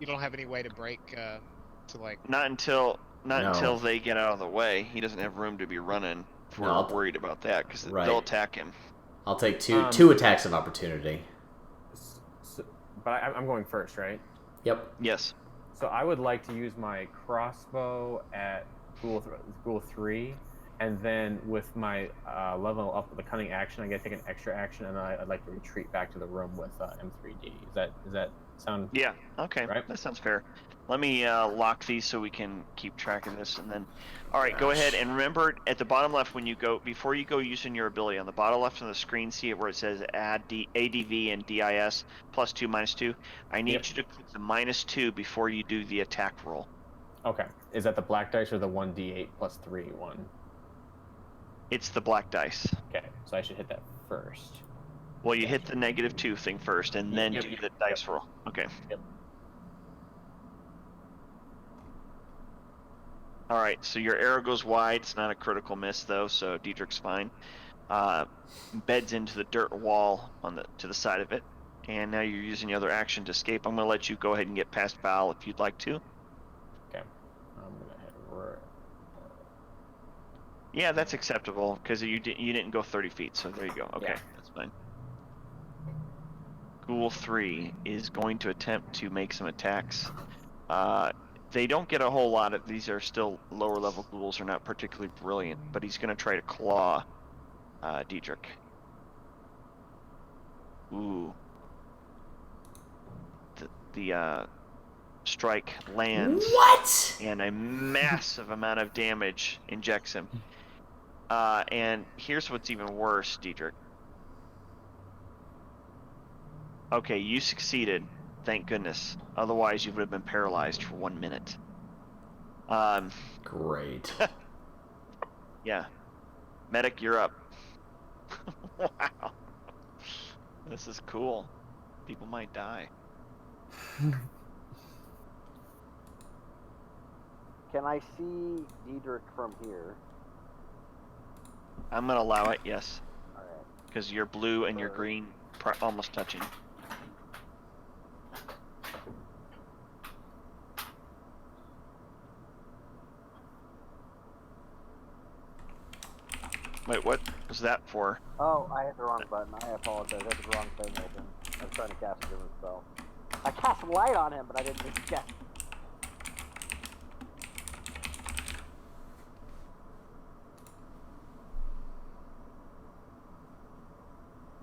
You don't have any way to break to like. Not until No. they get out of the way. He doesn't have room to be running. If we're No, worried about that, because Right. they'll attack him. I'll take two attacks of opportunity. But I'm going first, right? Yep. Yes. So I would like to use my crossbow at Ghoul 3, and then with my level up with the cunning action, I get to take an extra action, and I'd like to retreat back to the room with M3D. Does that sound? Yeah. Okay. Right. That sounds fair. Let me lock these so we can keep track of this, and then. All right. Go ahead and remember at the bottom left when you go before you go using your ability on the bottom left of the screen, see it where it says add ADV and DIS +2 -2. I need you to click the -2 before you do the attack roll. Okay. Is that the black dice or the 1d8 plus 3 one? It's the black dice. Okay, so I should hit that first. Well, you hit the -2 thing first, and then Yep, do yep, the dice roll. Okay. Yep. All right, so your arrow goes wide. It's not a critical miss, though, so Diedrich's fine. Beds into the dirt wall to the side of it, and now you're using the other action to escape. I'm going to let you go ahead and get past Val if you'd like to. Okay. I'm gonna hit right. Yeah, that's acceptable because you didn't go 30 feet, so there you go. Okay, Yeah. that's fine. Ghoul 3 is going to attempt to make some attacks. They don't get a whole lot of these. Are still lower level ghouls, are not particularly brilliant, but he's going to try to claw Diedrich. Ooh. The strike lands. What? And a massive amount of damage injects him. And here's what's even worse, Diedrich. Okay, you succeeded. Thank goodness. Otherwise, you would have been paralyzed for 1 minute. Great. Yeah. Medic, you're up. Wow. This is cool. People might die. Can I see Diedrich from here? I'm going to allow it, yes. Alright. Because you're blue and you're green almost touching. Wait, what was that for? Oh, I hit the wrong button. I apologize. I hit the wrong thing open. I was trying to cast a different spell. I cast light on him, but I didn't need to cast.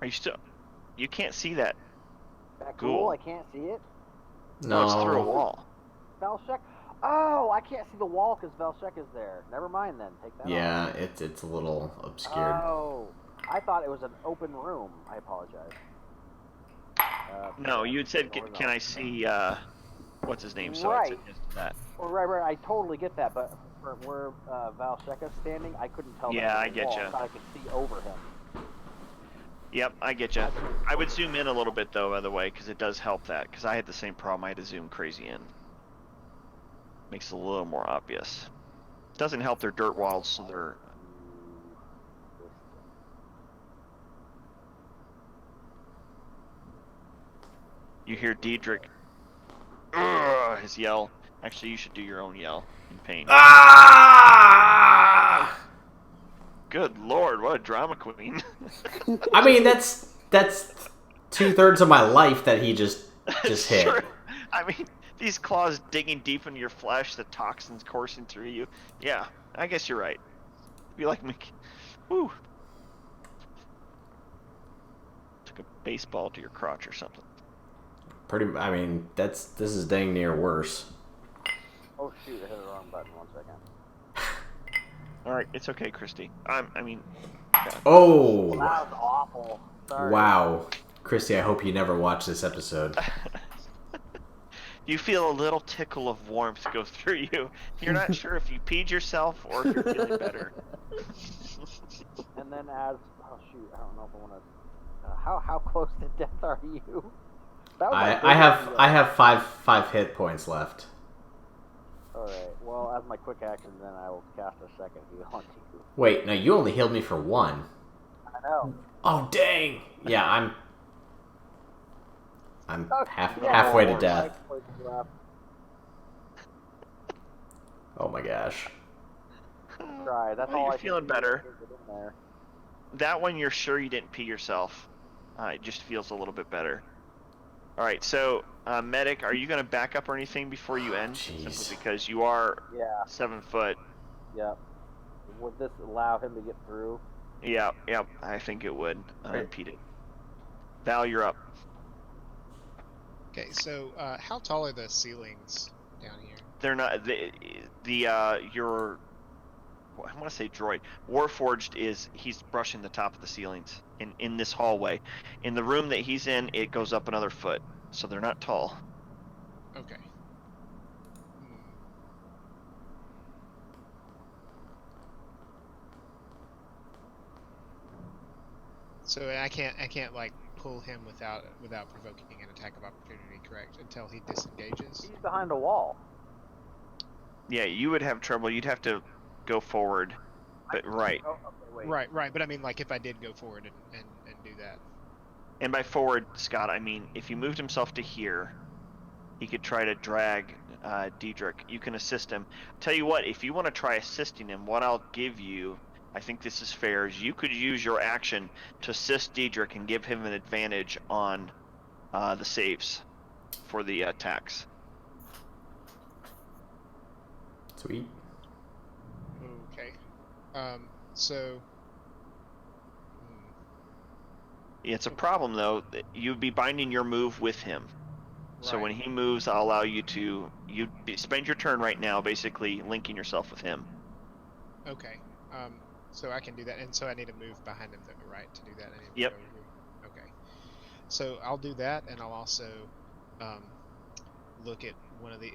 Are you still... You can't see that. That Ghoul. cool? I can't see it. No, it's through a wall. Valshek? Oh, I can't see the wall because Valshek is there. Never mind then. Take that off. Yeah, it's a little obscured. Oh, I thought it was an open room. I apologize. No, you had said, can I see, what's his name? So Right. it's against that. Well, right. I totally get that, but from where Valshek is standing, I couldn't tell. Yeah, that I it was a get wall. ya. I thought I could see over him. Yep, I get you. I would zoom in a little bit, though, by the way, because it does help that. Because I had the same problem. I had to zoom crazy in. Makes it a little more obvious. Doesn't help their dirt walls, so they're... You hear Diedrich, "Ugh," his yell. Actually, you should do your own yell in pain. Ah! Good lord, what a drama queen. I mean, that's 2/3 of my life that he just It's hit. true. I mean, these claws digging deep into your flesh, the toxins coursing through you. Yeah, I guess you're right. Be like me. Woo. Took a baseball to your crotch or something. I mean, this is dang near worse. Oh shoot! I hit the wrong button. 1 second. All right, it's okay, Christy. Yeah. Oh! That was awful. Sorry. Wow. Christy, I hope you never watch this episode. You feel a little tickle of warmth go through you. You're not sure if you peed yourself or if you're feeling better. And then oh shoot! I don't know if I want to. How close to death are you? That was my I have five hit points left. Alright, well, as my quick action, then I will cast a second heal on you. Wait, no, you only healed me for 1. I know. Oh dang! Yeah, I'm Oh, halfway to death. 5 points left. Oh my gosh. Try. That's Well, all you're I can feeling do better. is get in there. That one, you're sure you didn't pee yourself. It just feels a little bit better. All right, so medic, are you going to back up or anything before you end? Jeez. Simply because you are Yeah, 7 foot. yep. Would this allow him to get through? Yeah, I think it would unimpeded. Val, you're up. Okay, so how tall are the ceilings down here? They're not your. I want to say droid. Warforged he's brushing the top of the ceilings in this hallway. In the room that he's in, it goes up another foot, so they're not tall. Okay. So I can't like pull him without provoking an attack of opportunity, correct? Until he disengages. He's behind a wall. Yeah, you would have trouble. You'd have to go forward. But right. Oh, okay, wait. Right. But I mean, like if I did go forward and do that. And by forward, Scott, I mean if he moved himself to here, he could try to drag Diedrich. You can assist him. Tell you what, if you want to try assisting him, what I'll give you, I think this is fair, is you could use your action to assist Diedrich and give him an advantage on the saves for the attacks. Sweet. Okay. So. It's a problem though. You'd be binding your move with him. So Right. when he moves, I'll allow you to spend your turn right now, basically linking yourself with him. Okay. So I can do that, and so I need to move behind him, though, right? To do that, I need to move Yep. over here. Okay. So I'll do that, and I'll also look at one of the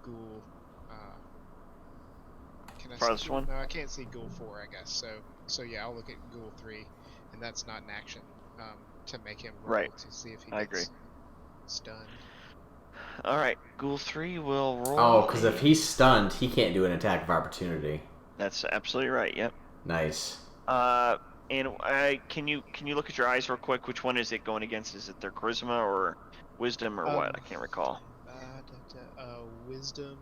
ghoul. Can I Farthest see? one? No, I can't see ghoul 4, I guess. So yeah, I'll look at ghoul 3, and that's not an action to make him roll Right. to see if he I gets agree. stunned. All right, Ghoul 3 will roll. Oh, because if he's stunned, he can't do an attack of opportunity. That's absolutely right. Yep. Nice. And can you look at your eyes real quick? Which one is it going against? Is it their charisma or wisdom or what? I can't recall. Wisdom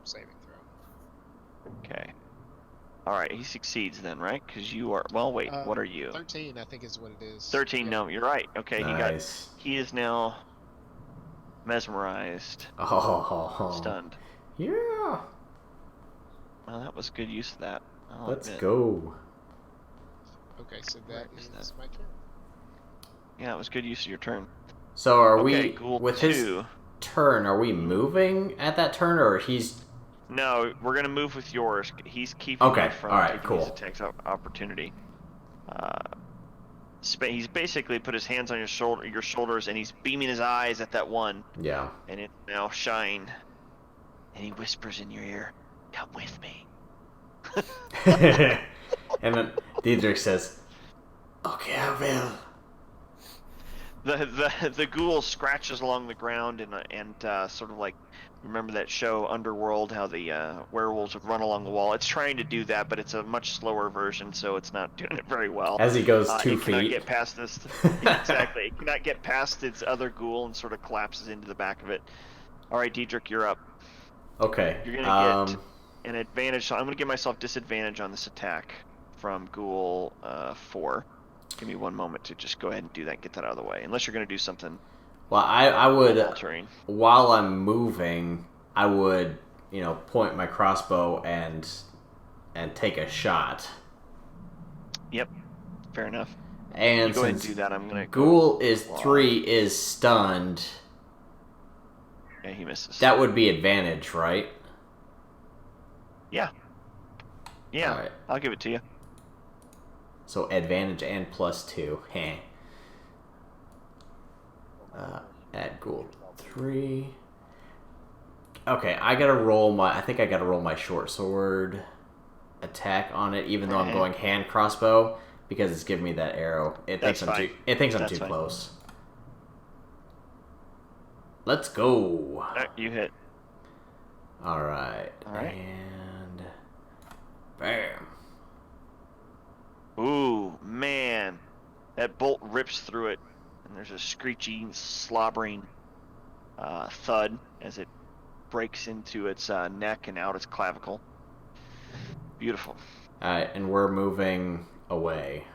saving throw. Okay. All right, he succeeds then, right? Because you are. Well, wait. What are you? 13, I think, is what it is. 13. Yeah. No, you're right. Okay, Nice. he is now mesmerized, Oh. stunned. Yeah. Well, that was good use of that. I'll Let's admit. go. Okay, so that Where is is my turn. Yeah, it was good use of your turn. So are Okay, we Ghoul with 2. his turn? Are we moving at that turn, or he's? No, we're gonna move with yours. He's keeping Okay, you from alright, taking his cool. attacks opportunity. He's basically put his hands on your shoulders, and he's beaming his eyes at that one, Yeah. and it now shine. And he whispers in your ear, "Come with me." And then Diedrich says, "Okay, I will." The ghoul scratches along the ground and sort of like, remember that show Underworld, how the werewolves would run along the wall? It's trying to do that, but it's a much slower version, so it's not doing it very well. As he goes 2 it cannot feet. get past this. Exactly, it cannot get past its other ghoul and sort of collapses into the back of it. All right, Diedrich, you're up. Okay. You're gonna get an advantage. So I'm gonna give myself disadvantage on this attack from ghoul 4. Give me one moment to just go ahead and do that and get that out of the way. Unless you're going to do something Well, I would, altering. while I'm moving, I would, point my crossbow and take a shot. Yep, fair enough. And You go ahead and since do that. I'm going to Ghoul is 3 is stunned, Yeah, he misses. that would be advantage, right? Yeah. Yeah, Alright. I'll give it to you. So advantage and +2. Heh. Add Ghoul 3. Okay, I think I gotta roll my short sword attack on it, even though I'm going hand crossbow, because it's giving me that arrow. It thinks I'm too fine. close. Let's go. You hit. Alright. Alright. And bam. Ooh, man. That bolt rips through it, and there's a screechy, slobbering thud as it breaks into its neck and out its clavicle. Beautiful. Alright, and we're moving away.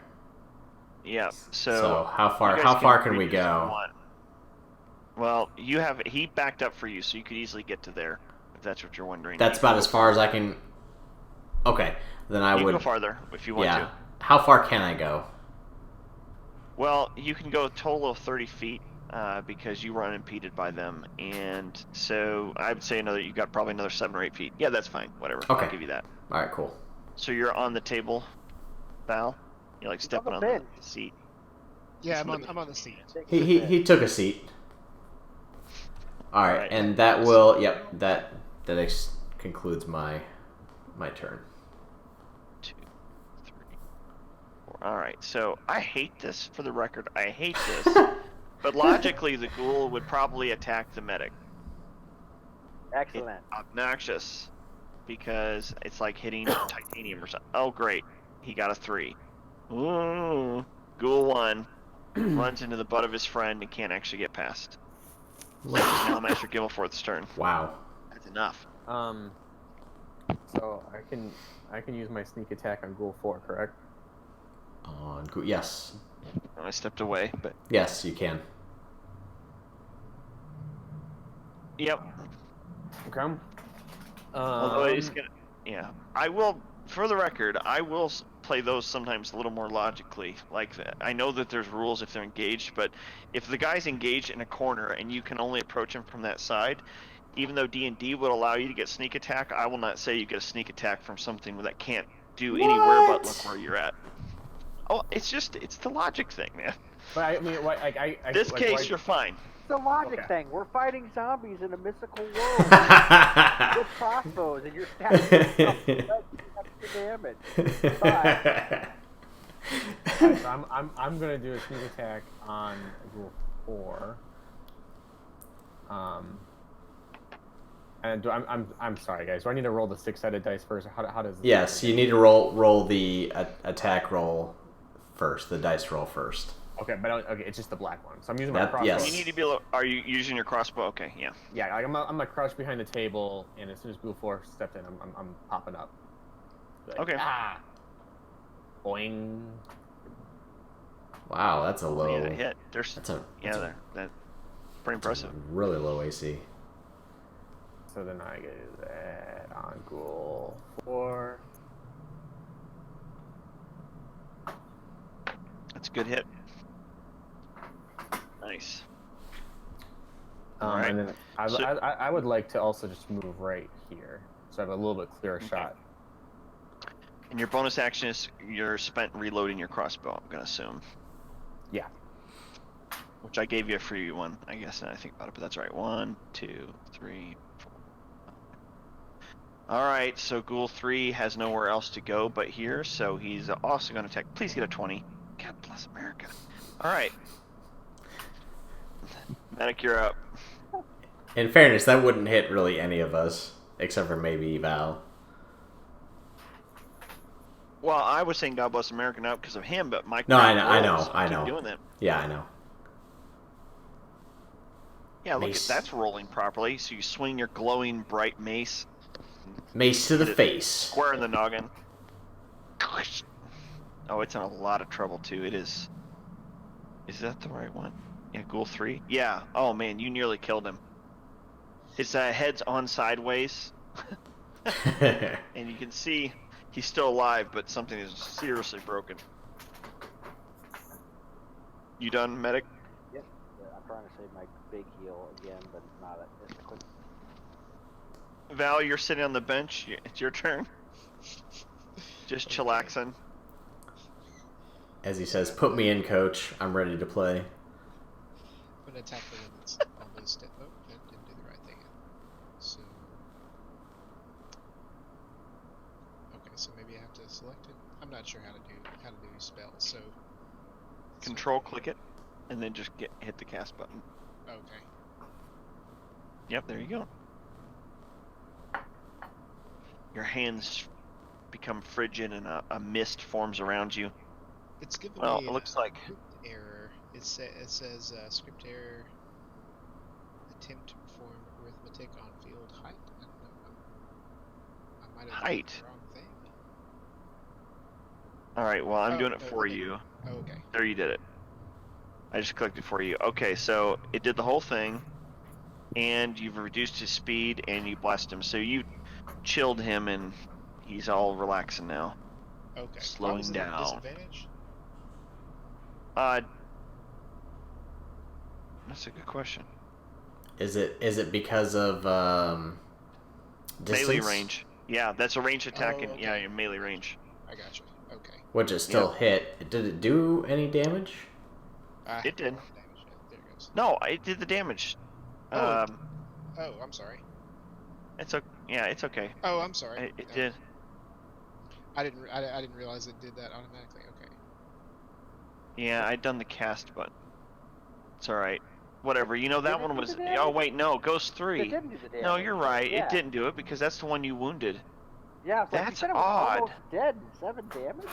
Yeah, so So how you guys far can we reach if you go? want. Well, he backed up for you, so you could easily get to there, if that's what you're wondering. That's about as far as I can. Okay, then I You would can go farther if you want yeah. to. How far can I go? Well, you can go a total of 30 feet because you were unimpeded by them, and so I would say you got probably another 7 or 8 feet. Yeah, that's fine. Whatever. Okay. I'll give you that. All right, cool. So you're on the table, Val. You're like stepping on the bench. seat. Yeah, I'm on the seat. He took a seat. All right, Alright. and that will that concludes my turn. 2, 3, 4, All right, so I hate this. For the record, I hate this. But logically, the ghoul would probably attack the medic. Excellent. It's obnoxious because it's like hitting titanium or something. Oh, great. He got a 3. Ooh. Ghoul 1 runs into the butt of his friend and can't actually get past. Now Master Gimmelforth's turn. Wow. That's enough. So I can use my sneak attack on Ghoul 4, correct? Yes. I stepped away, but Yes, you can. yep. Okay. Although it's gonna, yeah. I will, for the record, I will play those sometimes a little more logically. Like, I know that there's rules if they're engaged, but if the guy's engaged in a corner and you can only approach him from that side, even though D&D would allow you to get sneak attack, I will not say you get a sneak attack from something that can't do anywhere but look where you're at. Oh, it's the logic thing, man. But I mean, This case, you're fine. It's a logic Okay. thing. We're fighting zombies in a mystical world with crossbows, and you're stabbing extra damage. But Alright, so I'm gonna do a sneak attack on Ghoul 4. And I'm sorry, guys. Do I need to roll the 6-sided dice first? How does? Yes, you need to roll the attack roll first, the dice roll first. Okay, but okay, it's just the black one. So I'm using my crossbow. Yes. You need to be. Are you using your crossbow? Okay, yeah. Yeah, like I'm gonna crouch behind the table, and as soon as Ghoul 4 stepped in, I'm popping up. Like, Okay. Boing. Wow, that's a low. Yeah, hit. That's pretty impressive. Really low AC. So then I get that on Ghoul 4. That's a good hit. Nice. Alright. And then I would like to also just move right here, so I have a little bit clearer shot. And your bonus action is you're spent reloading your crossbow, I'm gonna assume. Yeah. Which I gave you a free one, I guess, now I think about it, but that's right. 1, 2, 3, 4. Alright, so Ghoul 3 has nowhere else to go but here, so he's also gonna attack. Please get a 20. God bless America. Alright. Medic, you're up. In fairness, that wouldn't hit really any of us, except for maybe Val. Well, I was saying God bless America not because of him, but Mike. No, I know. Keep doing that. Yeah, I know. Yeah, look Mace. at that's rolling properly. So you swing your glowing bright mace. Mace to the Hit it face. Square in the noggin. Oh, it's in a lot of trouble too. It is. Is that the right one? Yeah, Ghoul 3. Yeah. Oh man, you nearly killed him. His head's on sideways, and you can see he's still alive, but something is seriously broken. You done, medic? yep, I'm trying to save my big heal again, but it's not. It's a quick. Val, you're sitting on the bench. It's your turn. Just chillaxing. As he says, put me in, coach. I'm ready to play. I'm gonna attack the one that's on the step. Oh, didn't do the right thing. So, okay, so maybe I have to select it. I'm not sure how to do spells. So, Control click it, and then just hit the cast button. okay. Yep, there you go. Your hands become frigid, and a mist forms around you. It's giving Well, me it looks like script error. It says script error. Attempt to perform arithmetic on field height. I don't know. I might have done Height. the wrong thing. All right. Well, I'm Oh, doing it no, for okay. you. Oh, okay. There, you did it. I just clicked it for you. Okay, so it did the whole thing, and you've reduced his speed, and you blessed him. So you chilled him, and he's all relaxing now. Okay. Why Slowing was it at a down. disadvantage? That's a good question. Is it because of distance? Melee range. Yeah, that's a range attack, Oh, and yeah, okay. your melee range. I gotcha. Okay. Which it still hit. Did it do any damage? I It haven't did. rolled damage yet. There it goes. No, it did the damage. Oh. Oh, I'm sorry. It's okay. Yeah, it's okay. Oh, I'm sorry. It No, did. I didn't realize it did that automatically. Okay. Yeah, I'd done the cast button. It's all right. Whatever. You know, that Did it one do was. the Oh damage? wait, no, Ghost It 3. didn't do the damage. No, you're right. Yeah. It didn't do it because that's the one you wounded. Yeah, it's like you That's said it was odd. almost dead. 7 damage.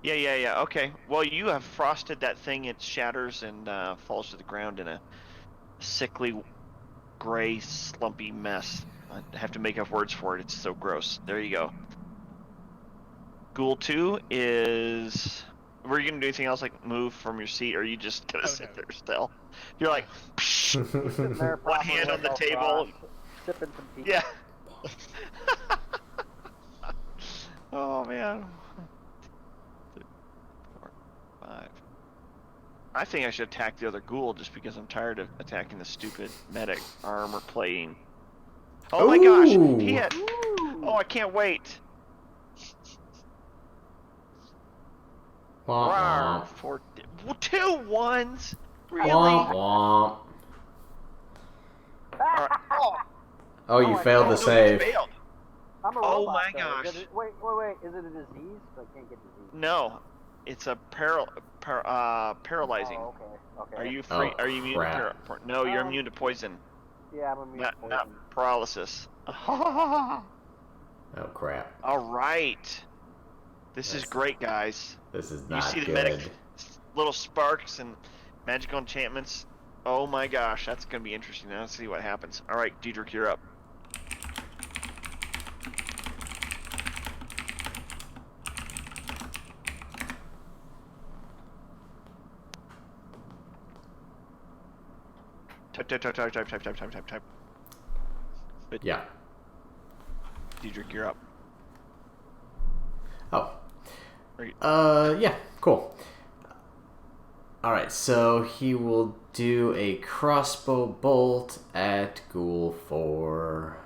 Yeah. Okay. Well, you have frosted that thing. It shatters and falls to the ground in a sickly, gray, slumpy mess. I have to make up words for it. It's so gross. There you go. Ghoul 2 is. Were you gonna do anything else like move from your seat, or are you just gonna Oh, sit no. there still? You're like, He's sitting there, one properly hand on the all table. crossed, sipping some tea. Yeah. Oh man. 4, 5. I think I should attack the other ghoul just because I'm tired of attacking the stupid medic armor plating. Oh my gosh, he had. Ooh. Oh, I can't wait. Womp Rawr, womp. 4, 2 1s. Really? Womp womp. Alright. Oh, Oh, you I failed oh, the no, save. you failed. I'm a Oh robot, my though. gosh. Wait. Is it a disease? I can't get disease. No, it's a paralyzing. Oh, okay. Are you Oh, free? Are you immune to crap. No, you're immune to poison, Yeah, I'm immune to not poison. paralysis. Oh, crap. All right, this is That's- great, guys. This is You not see the good. medic, little sparks and magical enchantments. Oh my gosh, that's gonna be interesting. Now let's see what happens. All right, Diedrich, you're up. Type. Yeah. Diedrich, you're up. Oh. Are you- Yeah, cool. Alright, so he will do a crossbow bolt at Ghoul 4.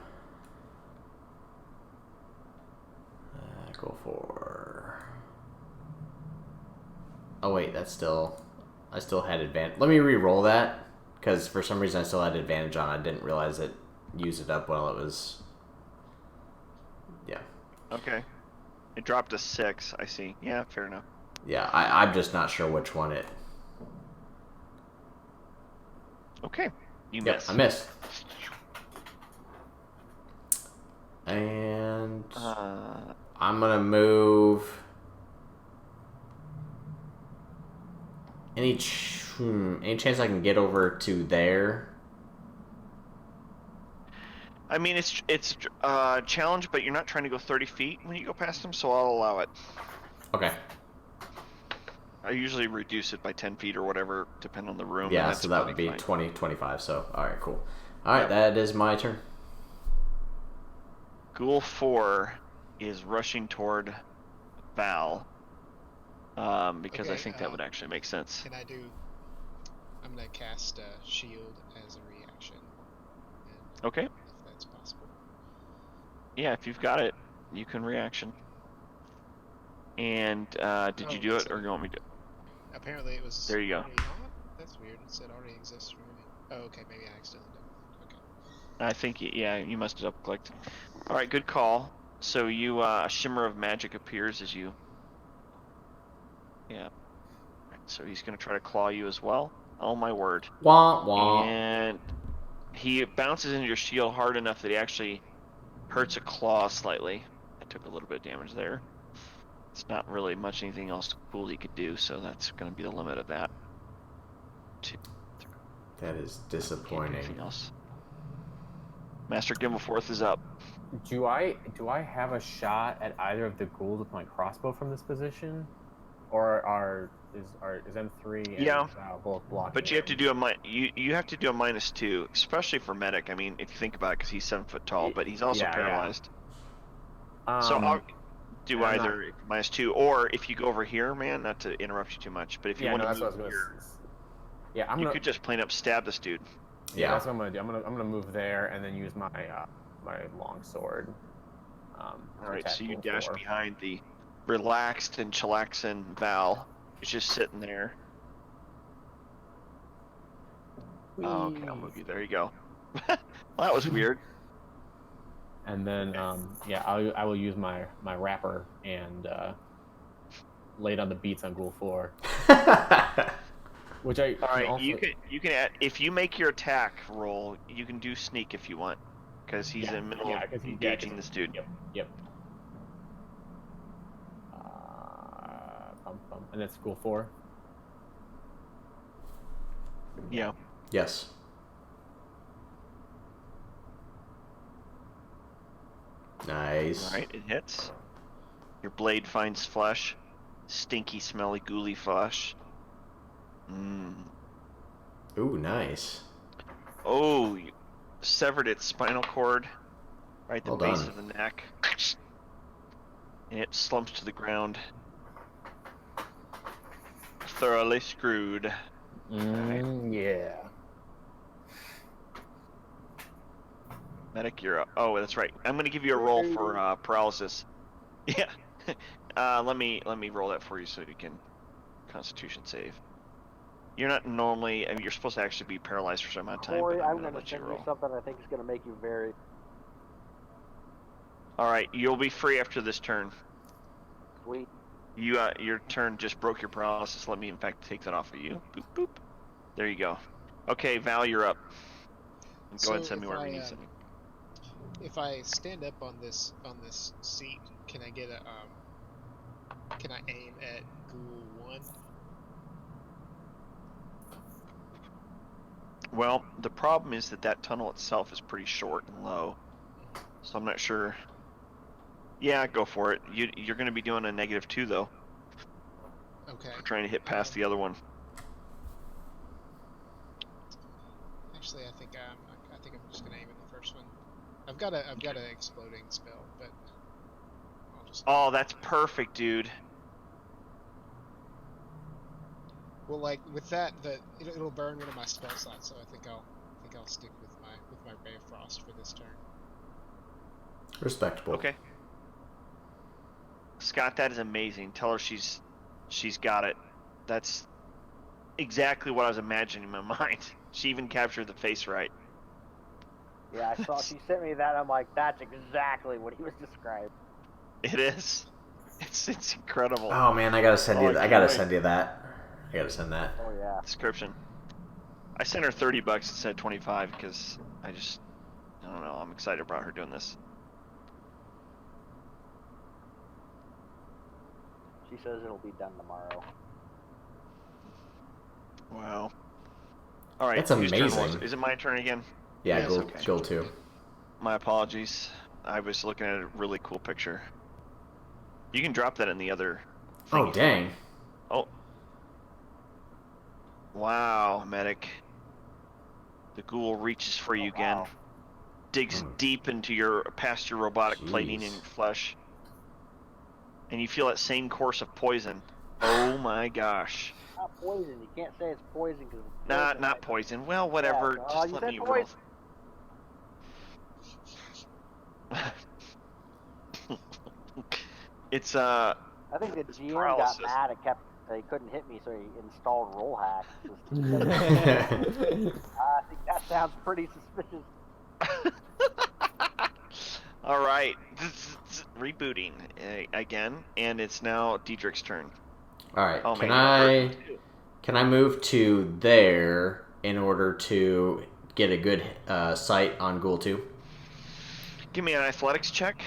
Ghoul 4. Oh, wait, that's still. I still had advantage. Let me re-roll that, because for some reason I still had advantage on it. I didn't realize it used it up while it was. Yeah. Okay. It dropped to 6. I see. Yeah, fair enough. Yeah, I'm just not sure which one it. Okay. You Yep, miss. I missed. And I'm gonna move. Any chance I can get over to there? I mean, it's challenge, but you're not trying to go 30 feet when you go past them, so I'll allow it. Okay. I usually reduce it by 10 feet or whatever, depending on the room. Yeah, and that's so that would be fine. 20, 25. So, all right, cool. All right, Yep. that is my turn. Ghoul 4 is rushing toward Val, because I Okay, think that would actually make sense. Can I do? I'm gonna cast shield as a reaction. And Okay. If that's possible. Yeah, if you've got it, you can reaction. And did you do it, or you want me to? Apparently it was. There you go. already on? That's weird. It said already exists for me. Oh, okay. Maybe I accidentally did. Okay. I think yeah, you must have clicked. All right, good call. So you a shimmer of magic appears as you. Yeah. Right, so he's gonna try to claw you as well. Oh my word! Womp womp. And he bounces into your shield hard enough that he actually hurts a claw slightly. I took a little bit of damage there. It's not really much anything else cool he could do, so that's going to be the limit of that. 2, 3. That is Can't do disappointing. anything else. Master Gimbleforth is up. Do I have a shot at either of the ghouls with my crossbow from this position, or is M3 and Yeah. both blocking? But you have to do you have to do a -2, especially for medic. I mean, if you think about it, because he's 7 foot tall, but he's also Yeah, yeah. paralyzed. So I'll do I'm either -2, or if you go over here, man. Not to interrupt you too much, but if you Yeah, want no, to that's what I move was here, gonna. Yeah, I'm you gonna. could just plain up stab this dude. Yeah, that's what I'm gonna do. I'm gonna move there and then use my my long sword. All right, attack so you Ghoul dash 4. behind the relaxed and chillaxing Val. He's just sitting there. Oh, okay, I'll move you. There you go. Well, that was weird. And then yeah, I will use my wrapper and laid on the beats on Ghoul 4. Which I All right, also... you can add, if you make your attack roll, you can do sneak if you want, because he's in the middle of 'cause engaging this dude. Yep. And that's Ghoul 4. Yeah. Yes. Nice. All right, it hits. Your blade finds flesh, stinky, smelly, ghouly flesh. Ooh, nice. Oh, you severed its spinal cord, right at the Well base done. of the neck, and it slumps to the ground, thoroughly screwed. Yeah. Medic, you're up. Oh, that's right. I'm gonna give you a roll for paralysis. Yeah. Let me roll that for you so you can Constitution save. You're not normally. I mean, you're supposed to actually be paralyzed for some amount of time, Corey, but I'm I'm gonna going to let you send you roll. something I think is going to make you very All right, you'll be free after this turn. sweet. Your turn just broke your paralysis. Let me, in fact, take that off of you. Boop boop. There you go. Okay, Val, you're up. Go ahead and send me wherever you need to send me. If I stand up on this seat, can I get a can I aim at Ghoul 1? Well, the problem is that tunnel itself is pretty short and low, so I'm not sure. Yeah, go for it. You're going to be doing a -2 though. Okay. For trying to hit past the other one. Actually, I think I'm just gonna aim at the first one. I've got an exploding spell, but I'll just. Oh, that's perfect, dude. Well, like with that, it'll burn one of my spell slots, so I think I'll stick with my Ray of Frost for this turn. Respectable. Okay. Scott, that is amazing. Tell her she's got it. That's exactly what I was imagining in my mind. She even captured the face right. Yeah, I saw she sent me that. I'm like, that's exactly what he was describing. It is. It's incredible. Oh man, I gotta send you. I can't gotta wait. send you that. I gotta send that. Oh yeah. Description. I sent her $30 instead of 25 because I don't know. I'm excited about her doing this. She says it'll be done tomorrow. Wow. All right. That's whose turn was amazing. it? Is it my turn again? Yeah, Yes, go okay. go too. My apologies. I was looking at a really cool picture. You can drop that in the other thing. Oh dang. Oh. Wow, medic. The ghoul reaches for you again. Wow. Digs deep into past your robotic plating in Jeez. your flesh. And you feel that same course of poison. Oh my gosh. Not poison. You can't say it's poison because it's poison. Not poison. Well, whatever. Yeah, Just you let said me roll. poison. It's I think the It's GM paralysis. got mad and he couldn't hit me, so he installed roll hack. I think that sounds pretty suspicious. all right. Rebooting again, and it's now Diedrich's turn. All right. Oh Can man. I move to there in order to get a good sight on Ghoul 2? Give me an athletics check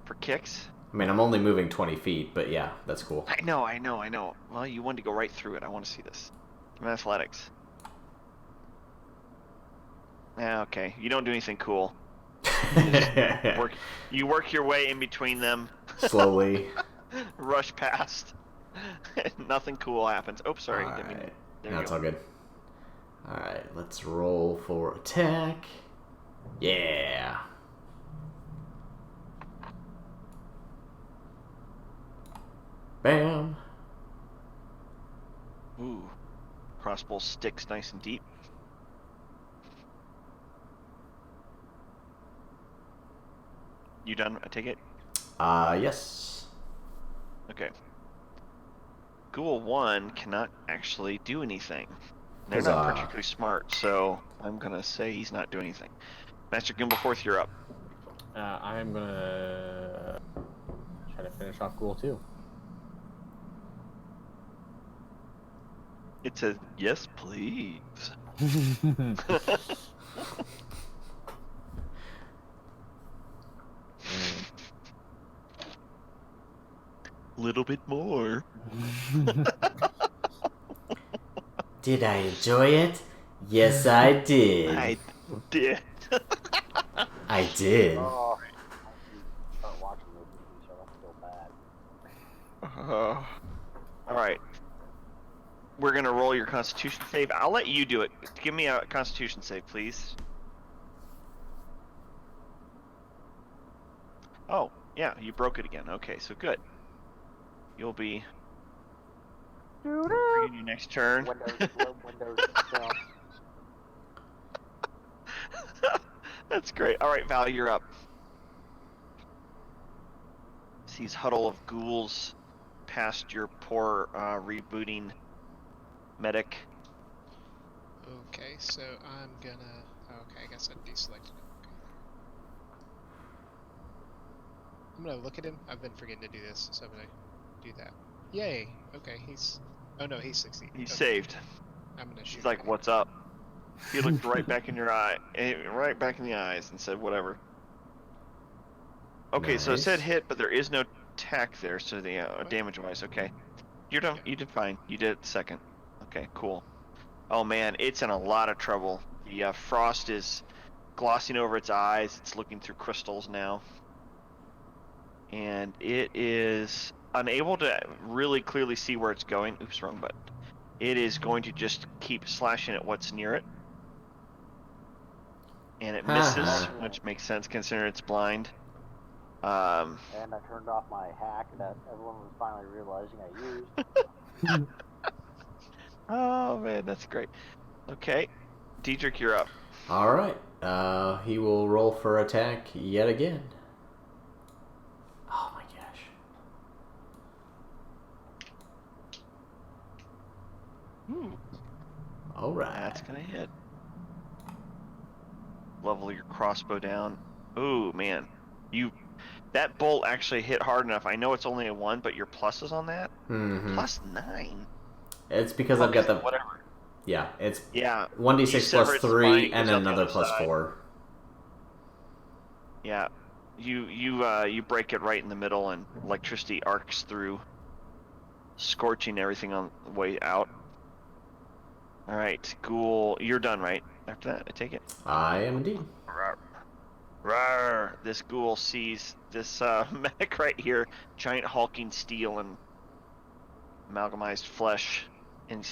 for kicks. I mean, I'm only moving 20 feet, but yeah, that's cool. I know. Well, you wanted to go right through it. I want to see this. Give me athletics. Yeah, okay. You don't do anything cool. You work your way in between them. Slowly. Rush past. Nothing cool happens. Oh, sorry. All Didn't mean- right. there No, you it's go. all good. All right, let's roll for attack. Yeah. Bam. Ooh. Crossbow sticks nice and deep. You done? I take it? Yes. Okay. Ghoul 1 cannot actually do anything. They're not Huzzah. particularly smart, so I'm gonna say he's not doing anything. Master Gimbleforth, you're up. I'm gonna try to finish off Ghoul 2. It says, yes, please. Little bit more. Did I enjoy it? Yes, I did. I did. I did. Oh, I start watching movies, so I don't feel bad. All right. We're going to roll your Constitution save. I'll let you do it. Give me a Constitution save, please. Oh, yeah, you broke it again. Okay, so good. You'll be free in your next turn. Windows film. That's great. All right, Val, you're up. Sees huddle of ghouls past your poor rebooting medic. Okay, so I'm gonna. Okay, I guess I deselected him. Okay. I'm gonna look at him. I've been forgetting to do this, so I'm gonna do that. Yay! Okay, he's. Oh no, he's succeeded. He's Okay. saved. I'm gonna shoot. He's like, him. "What's up?" He looked right back in your eye, right back in the eyes, and said, "Whatever." Okay, so it said Nice. hit, but there is no attack there, so the damage-wise, okay. You're done. You did fine. You did second. Okay, cool. Oh man, it's in a lot of trouble. The frost is glossing over its eyes. It's looking through crystals now, and it is unable to really clearly see where it's going. Oops, wrong button. It is going to just keep slashing at what's near it. And it misses, which makes sense considering it's blind. And I turned off my hack that everyone was finally realizing I used. Oh man, that's great. Okay, Diedrich, you're up. All right. He will roll for attack yet again. Oh my gosh. All right. That's gonna hit. Level your crossbow down. Ooh man, that bolt actually hit hard enough. I know it's only a 1, but your plus is on that. Mm-hmm. +9. It's because I've got the. whatever. Yeah, it's Yeah. 1d6 You sever plus its 3 spine, it and goes out the another other plus side. 4. Yeah. You break it right in the middle, and electricity arcs through, scorching everything on the way out. All right, ghoul, you're done, right? After that, I take it. I am indeed. Rawr. Rawr. This ghoul sees this medic right here, giant hulking steel and amalgamized flesh, and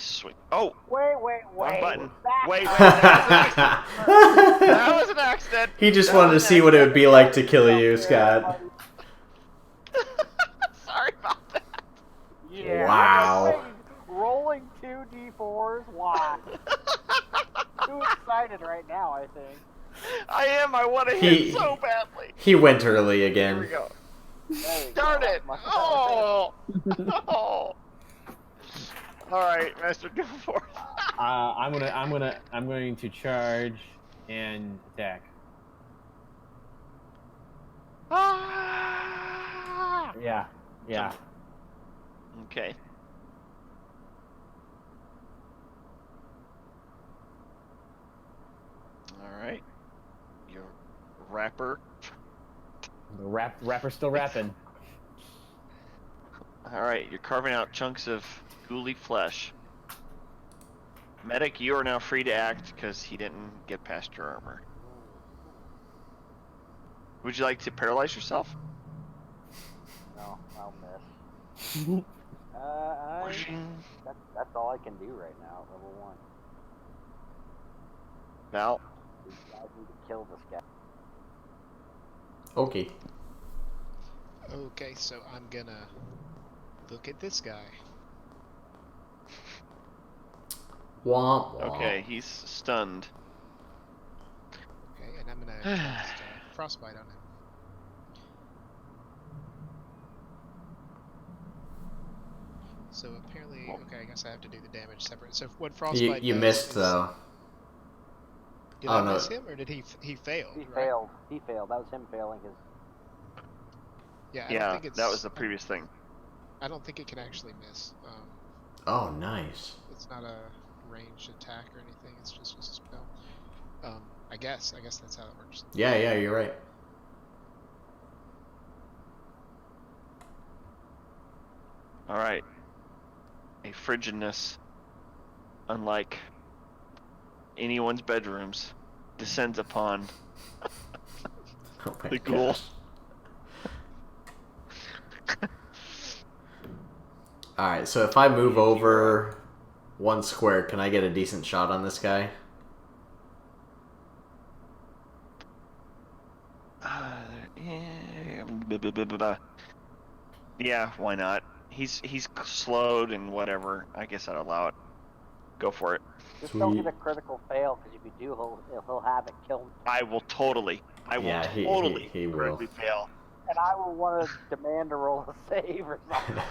oh, Wait. wrong button. Back Wait, up. that was an accident. He just That wanted to was an see what it would accident. be like to kill you, Scott. Sorry about that. Yeah. Wow. Rolling 2d4s. Why? Too excited right now, I think. I am. I want to He- hit so badly. He went early Here we again. go. There you Darn go. it! Much better. Oh! Oh! All right, Master, go for it. I'm going to charge and attack. Ah! Yeah. Okay. All right. Your rapper. The rapper's still rapping. All right, you're carving out chunks of ghouly flesh. Medic, you are now free to act because he didn't get past your armor. Would you like to paralyze yourself? No, I'll miss. That's all I can do right now, level 1. Val? You guys need to kill this guy. Okay. Okay, so I'm gonna look at this guy. Womp womp. Okay, he's stunned. Okay, and I'm gonna cast frostbite on him. So apparently, okay, I guess I have to do the damage separate. So what frostbite You does missed is- though. Did Oh, I no. miss him, or did he failed? He right? failed. He failed. That was him failing his. Yeah, I don't Yeah, think it's, that was the previous thing. I don't think it can actually miss. Oh, nice. It's not a ranged attack or anything. It's just a spell. I guess that's how it works. Yeah, you're right. All right. A frigidness, unlike anyone's bedrooms, descends upon Oh my the ghoul. gosh. Alright, so if I move over 1 square, can I get a decent shot on this guy? Yeah, why not? He's slowed and whatever. I guess I'd allow it. Go for it. Just don't Sweet. get a critical fail, because if you do, he'll have it kill me. I will totally. Yeah, he will. critically fail. And I will want to demand to roll a save or something.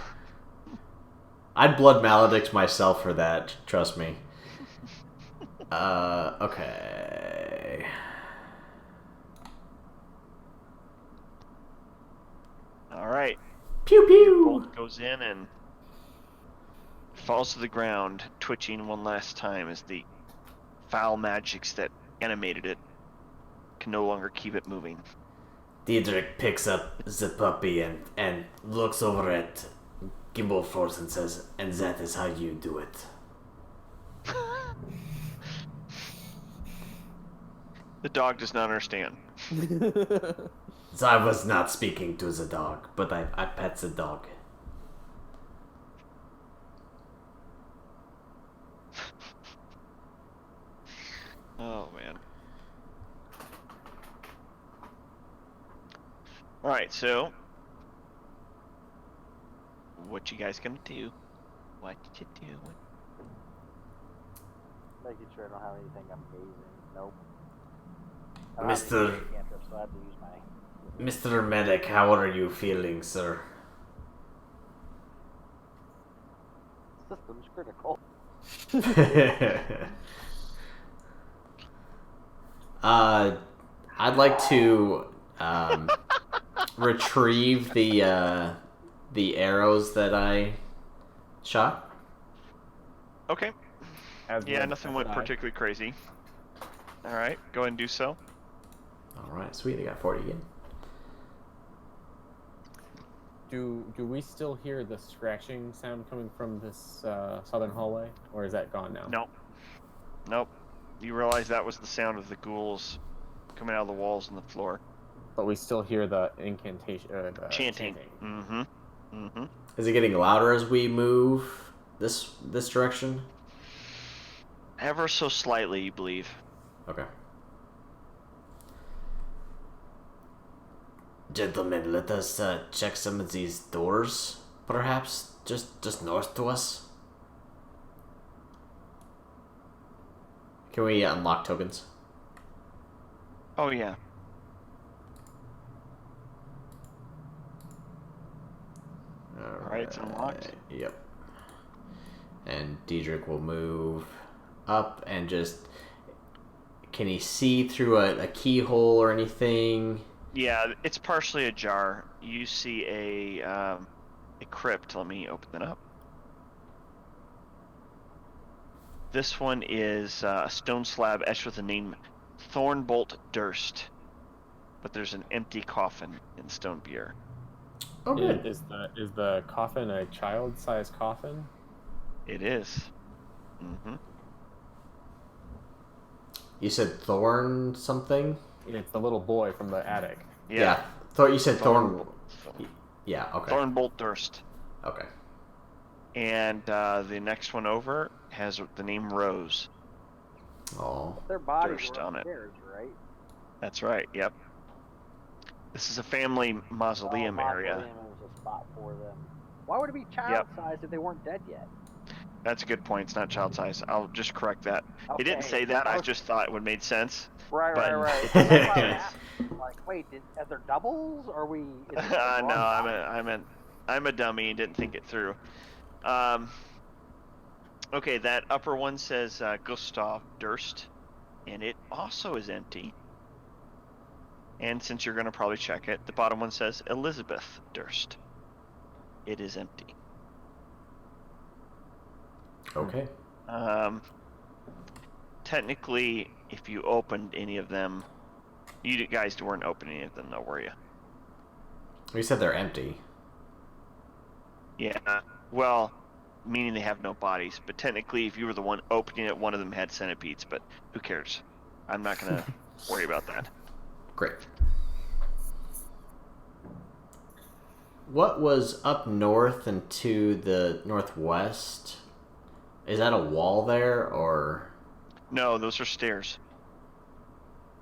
I'd blood maledict myself for that, trust me. Okay. All right. Pew pew! Bolt goes in and falls to the ground, twitching one last time as the foul magics that animated it can no longer keep it moving. Diedrich picks up the puppy and looks over at Gimbleforce and says, "And that is how you do it." The dog does not understand. So I was not speaking to the dog, but I pet the dog. Oh, man. Alright, so what you guys gonna do? What you doing? Making sure I don't have anything amazing. Nope. I don't have Mr. any cantrips, so I have to use my... Mr. Medic, how are you feeling, sir? System's critical. I'd like to retrieve the arrows that I shot. Okay. Yeah, would nothing went I. particularly crazy. Alright, go ahead and do so. Alright, sweet, I got 40 again. Do we still hear the scratching sound coming from this southern hallway, or is that gone now? Nope. Nope. You realize that was the sound of the ghouls coming out of the walls and the floor. But we still hear the incantation, the Chanting. Mm-hmm. Mm-hmm. Is it getting louder as we move this direction? Ever so slightly, you believe. Okay. Gentlemen, let us check some of these doors, perhaps, just north to us. Can we unlock tokens? Oh, yeah. Alright, it's unlocked. Yep. And Diedrich will move up and just... Can he see through a keyhole or anything? Yeah, it's partially ajar. You see a crypt. Let me open it up. This one is a stone slab etched with the name Thornbolt Durst. But there's an empty coffin in stone beer. Oh, good. Is the coffin a child-sized coffin? It is. Mm-hmm. You said Thorn something? It's the little boy from the attic. Yeah. You said Thorn. Yeah, okay. Thornbolt Durst. Okay. And the next one over has the name Rose. Oh. Their bodies Durst were on it. upstairs, right? That's right, yep. This is a family mausoleum area. Mausoleum is a spot for them. Why would it be child-sized if they weren't dead yet? That's a good point. It's not child size. I'll just correct that. Okay. It didn't say that. I just thought it would make sense. Right. but- That's why I was asking. Like, wait, are there doubles? Or are we? Is it the wrong body? I'm a dummy and didn't think it through. Okay, that upper one says Gustav Durst, and it also is empty. And since you're going to probably check it, the bottom one says Elizabeth Durst. It is empty. Okay. Technically, if you opened any of them, you guys weren't opening any of them, though, were you? We said they're empty. Yeah. Well, meaning they have no bodies. But technically, if you were the one opening it, one of them had centipedes. But who cares? I'm not gonna worry about that. Great. What was up north and to the northwest? Is that a wall there, or? No, those are stairs.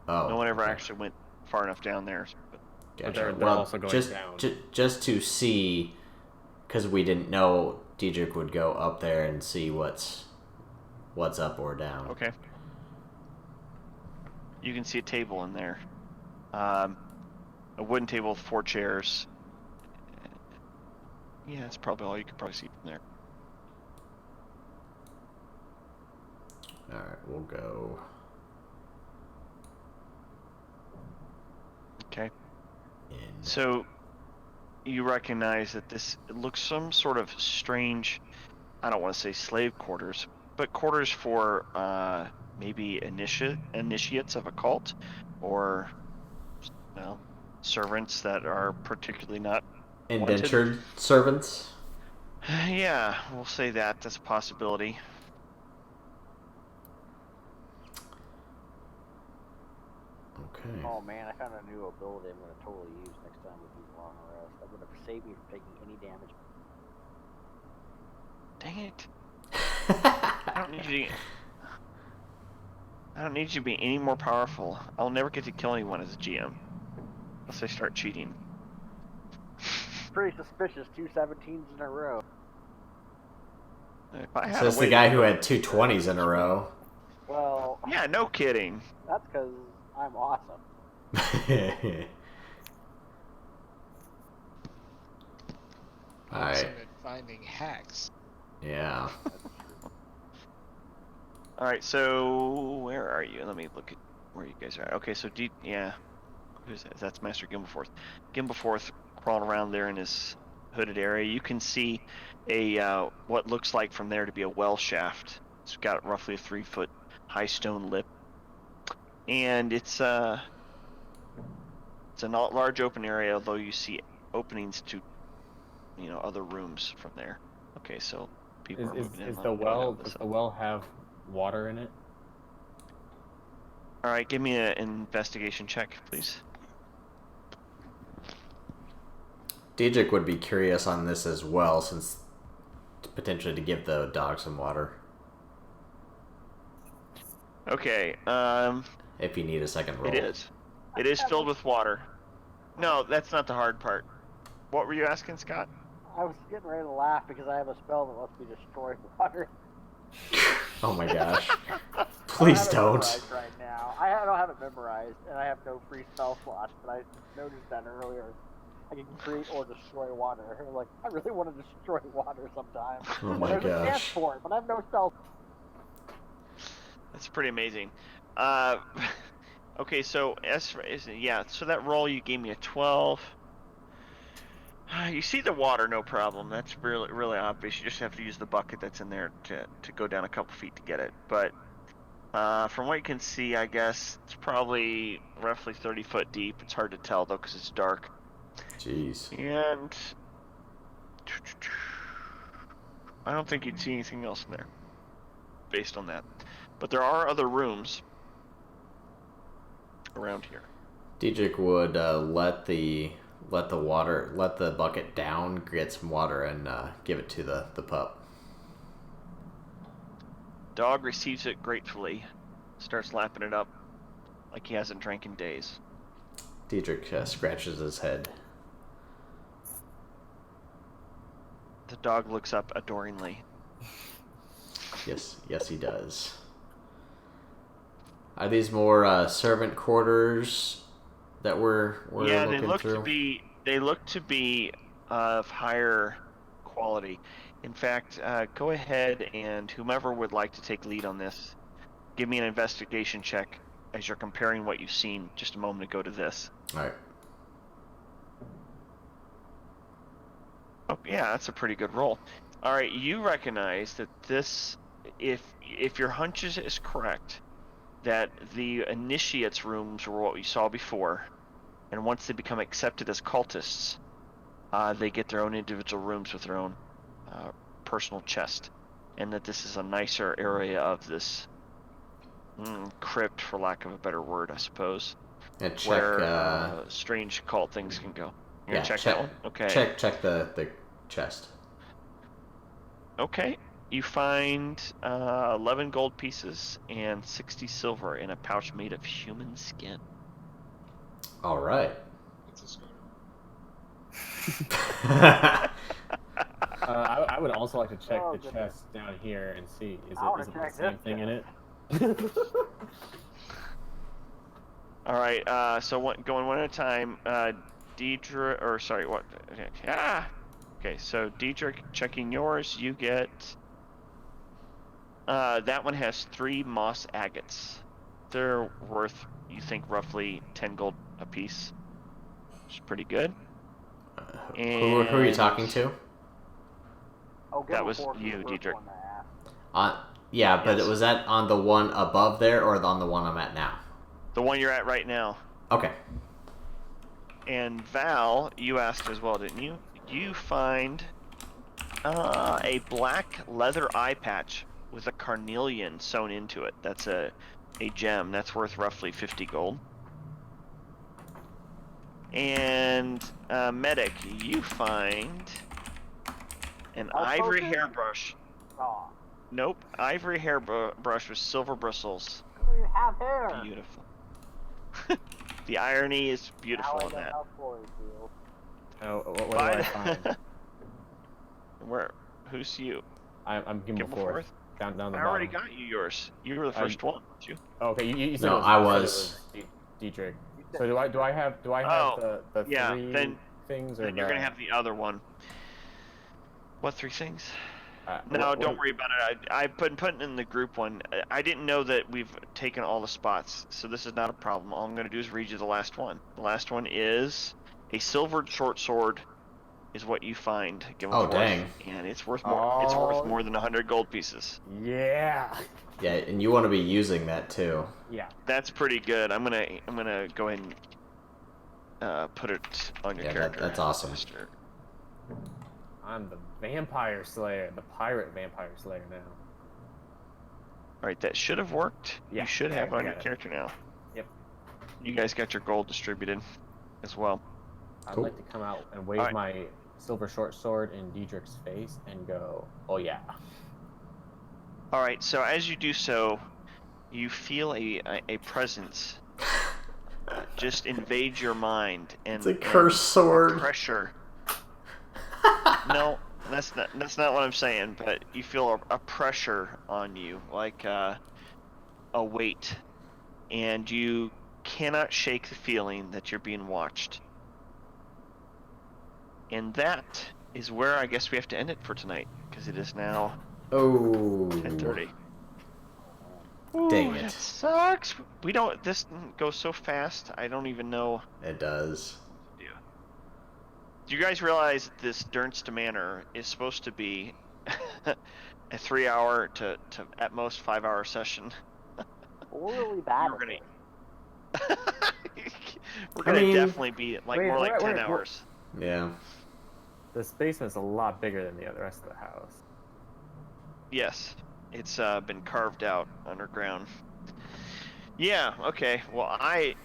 Oh, No one ever okay. actually went far enough down there. But But Gotcha. they're also going down. Just to see, because we didn't know Diedrich would go up there and see what's up or down. okay. You can see a table in there. A wooden table with 4 chairs. Yeah, that's probably all you could probably see from there. All right, we'll go. Okay. In. So you recognize that it looks some sort of strange, I don't want to say slave quarters, but quarters for maybe initiates of a cult, or servants that are particularly not Indentured servants. Yeah, we'll say that. That's a possibility. Okay. Oh man, I found a new ability I'm gonna totally use next time with these long rests. I'm gonna save me from taking any damage. Dang it. I don't need you to be any more powerful. I'll never get to kill anyone as a GM. Unless I start cheating. Pretty suspicious, 2 17s in a row. If I had Says a way the guy to who had 2 20s in a row. Well, Yeah, no kidding. that's because I'm awesome. Alright. Awesome at finding hacks. Yeah. Alright, so where are you? Let me look at where you guys are. Okay, so who's that? That's Master Gimbleforth. Gimbleforth crawling around there in his hooded area. You can see a what looks like from there to be a well shaft. It's got roughly a 3-foot high stone lip, and it's a not large open area, although you see openings to other rooms from there. Okay, so people are moving in. Does the well have water in it? All right, give me an investigation check, please. Diedrich would be curious on this as well, since potentially to give the dog some water. Okay, If you need a second roll. it is. It is filled with water. No, that's not the hard part. What were you asking, Scott? I was getting ready to laugh because I have a spell that lets me destroy water. Oh my gosh. Please don't. Memorized right now. I don't have it memorized, and I have no free spell slots, but I noticed that earlier. I can create or destroy water. Like, I really want to destroy water sometime. Oh my There's a chance gosh. for it, but I have no spell. That's pretty amazing. Okay, so so that roll you gave me a 12. You see the water, no problem. That's really, really obvious. You just have to use the bucket that's in there to go down a couple feet to get it. But from what you can see, I guess it's probably roughly 30 foot deep. It's hard to tell though because it's dark. Jeez. And I don't think you'd see anything else in there based on that. But there are other rooms around here. Diedrich would let the bucket down, get some water, and give it to the pup. Dog receives it gratefully, starts lapping it up like he hasn't drank in days. Diedrich scratches his head. The dog looks up adoringly. Yes, he does. Are these more servant quarters that we're Yeah, looking through? they look to be of higher quality. In fact, go ahead and whomever would like to take lead on this, give me an investigation check as you're comparing what you've seen just a moment ago to this. All right. Oh, yeah, that's a pretty good roll. All right, you recognize that this if your hunch is correct, that the initiates rooms were what we saw before, and once they become accepted as cultists, they get their own individual rooms with their own personal chest, and that this is a nicer area of this crypt, for lack of a better word, I suppose, Yeah, check. where strange cult things can go. You're gonna check that one? Okay. Check the chest. Okay. You find 11 gold pieces and 60 silver in a pouch made of human skin. All right. It's a score. I would also like to check Oh, the goodness. chest down here and see is I wanna it the check same this thing in it? All right. So going one at a time. Deidre, or sorry, what? Okay. So Deidre, checking yours. You get. That one has 3 moss agates. They're worth, you think, roughly 10 gold apiece. Which is pretty good. Who are you talking to? Oh, give That him was 4 for the you, first Dietrich. one I asked. Yeah, but Yes. was that on the one above there or on the one I'm at now? The one you're at right now. Okay. And Val, you asked as well, didn't you? You find a black leather eye patch with a carnelian sewn into it. That's a gem. That's worth roughly 50 gold. And Medic, you find an ivory potion? hairbrush. Oh, Nope, ivory hairbrush with silver bristles. you have hair. Beautiful. The irony is beautiful Now I in know that. how Floyd feels. Oh, what do I find? Where? Who's you? I'm Gimbal Fourth. Down the I bottom. already got you yours. You were the first one, weren't you? Oh, okay, you said No, it was, I you said was. it was Dietrich. So do I have Oh, the yeah, 3 then- things or Then you're gonna have the other one. What 3 things? No, don't worry about it. I've been putting in the group one. I didn't know that we've taken all the spots, so this is not a problem. All I'm going to do is read you the last one. The last one is a silvered short sword, is what you find. Oh, dang. And it's worth more. It's worth more than 100 gold pieces. Yeah. Yeah, and you want to be using that too. Yeah. That's pretty good. I'm gonna go ahead and put it on your character. That's awesome. Master. I'm the vampire slayer, the pirate vampire slayer now. All right, that should have worked. Yeah, You should have I on your got it. character now. Yep. You guys got your gold distributed as well. I'd Cool. like to come out and wave Alright. my silver short sword in Diedrich's face and go, "Oh yeah." All right, so as you do so, you feel a presence just invade your mind, and It's a cursed sword. pressure. No, that's not what I'm saying. But you feel a pressure on you, like a weight, and you cannot shake the feeling that you're being watched. And that is where I guess we have to end it for tonight, because it is now Oh. 10:30. Dang Ooh, it. That sucks. We don't. This goes so fast. I don't even know. It does. Do you guys realize that this Dernst Manor is supposed to be a 3-hour to at most 5-hour session? We're really bad. We're at gonna. it. We're gonna mean- definitely be like Wait, more like 10 wait. hours. Yeah. This basement's a lot bigger than the rest of the house. Yes, it's been carved out underground. Yeah. Okay. Well, I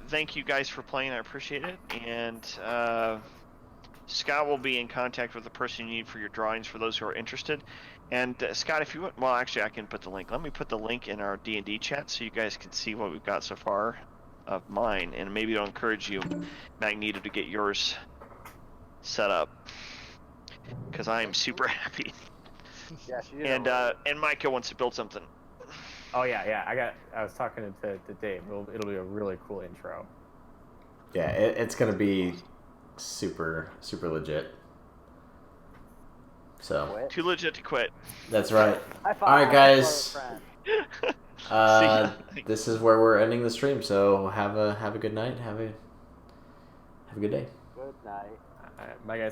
thank you guys for playing. I appreciate it, and Scott will be in contact with the person you need for your drawings for those who are interested. And Scott, if you want, well, actually, I can put the link. Let me put the link in our D&D chat so you guys can see what we've got so far of mine, and maybe it'll encourage you, Magneto, to get yours set up, because I am super happy. Yeah, she did. And Micah wants to build something. Oh yeah. I was talking to Dave. It'll be a really cool intro. Yeah, it's gonna be super legit. So Quit. Too legit to quit. that's right. High five. All right, guys. Friend. This is where we're ending the stream. So have a good night. Have a good day. Good night. Bye guys.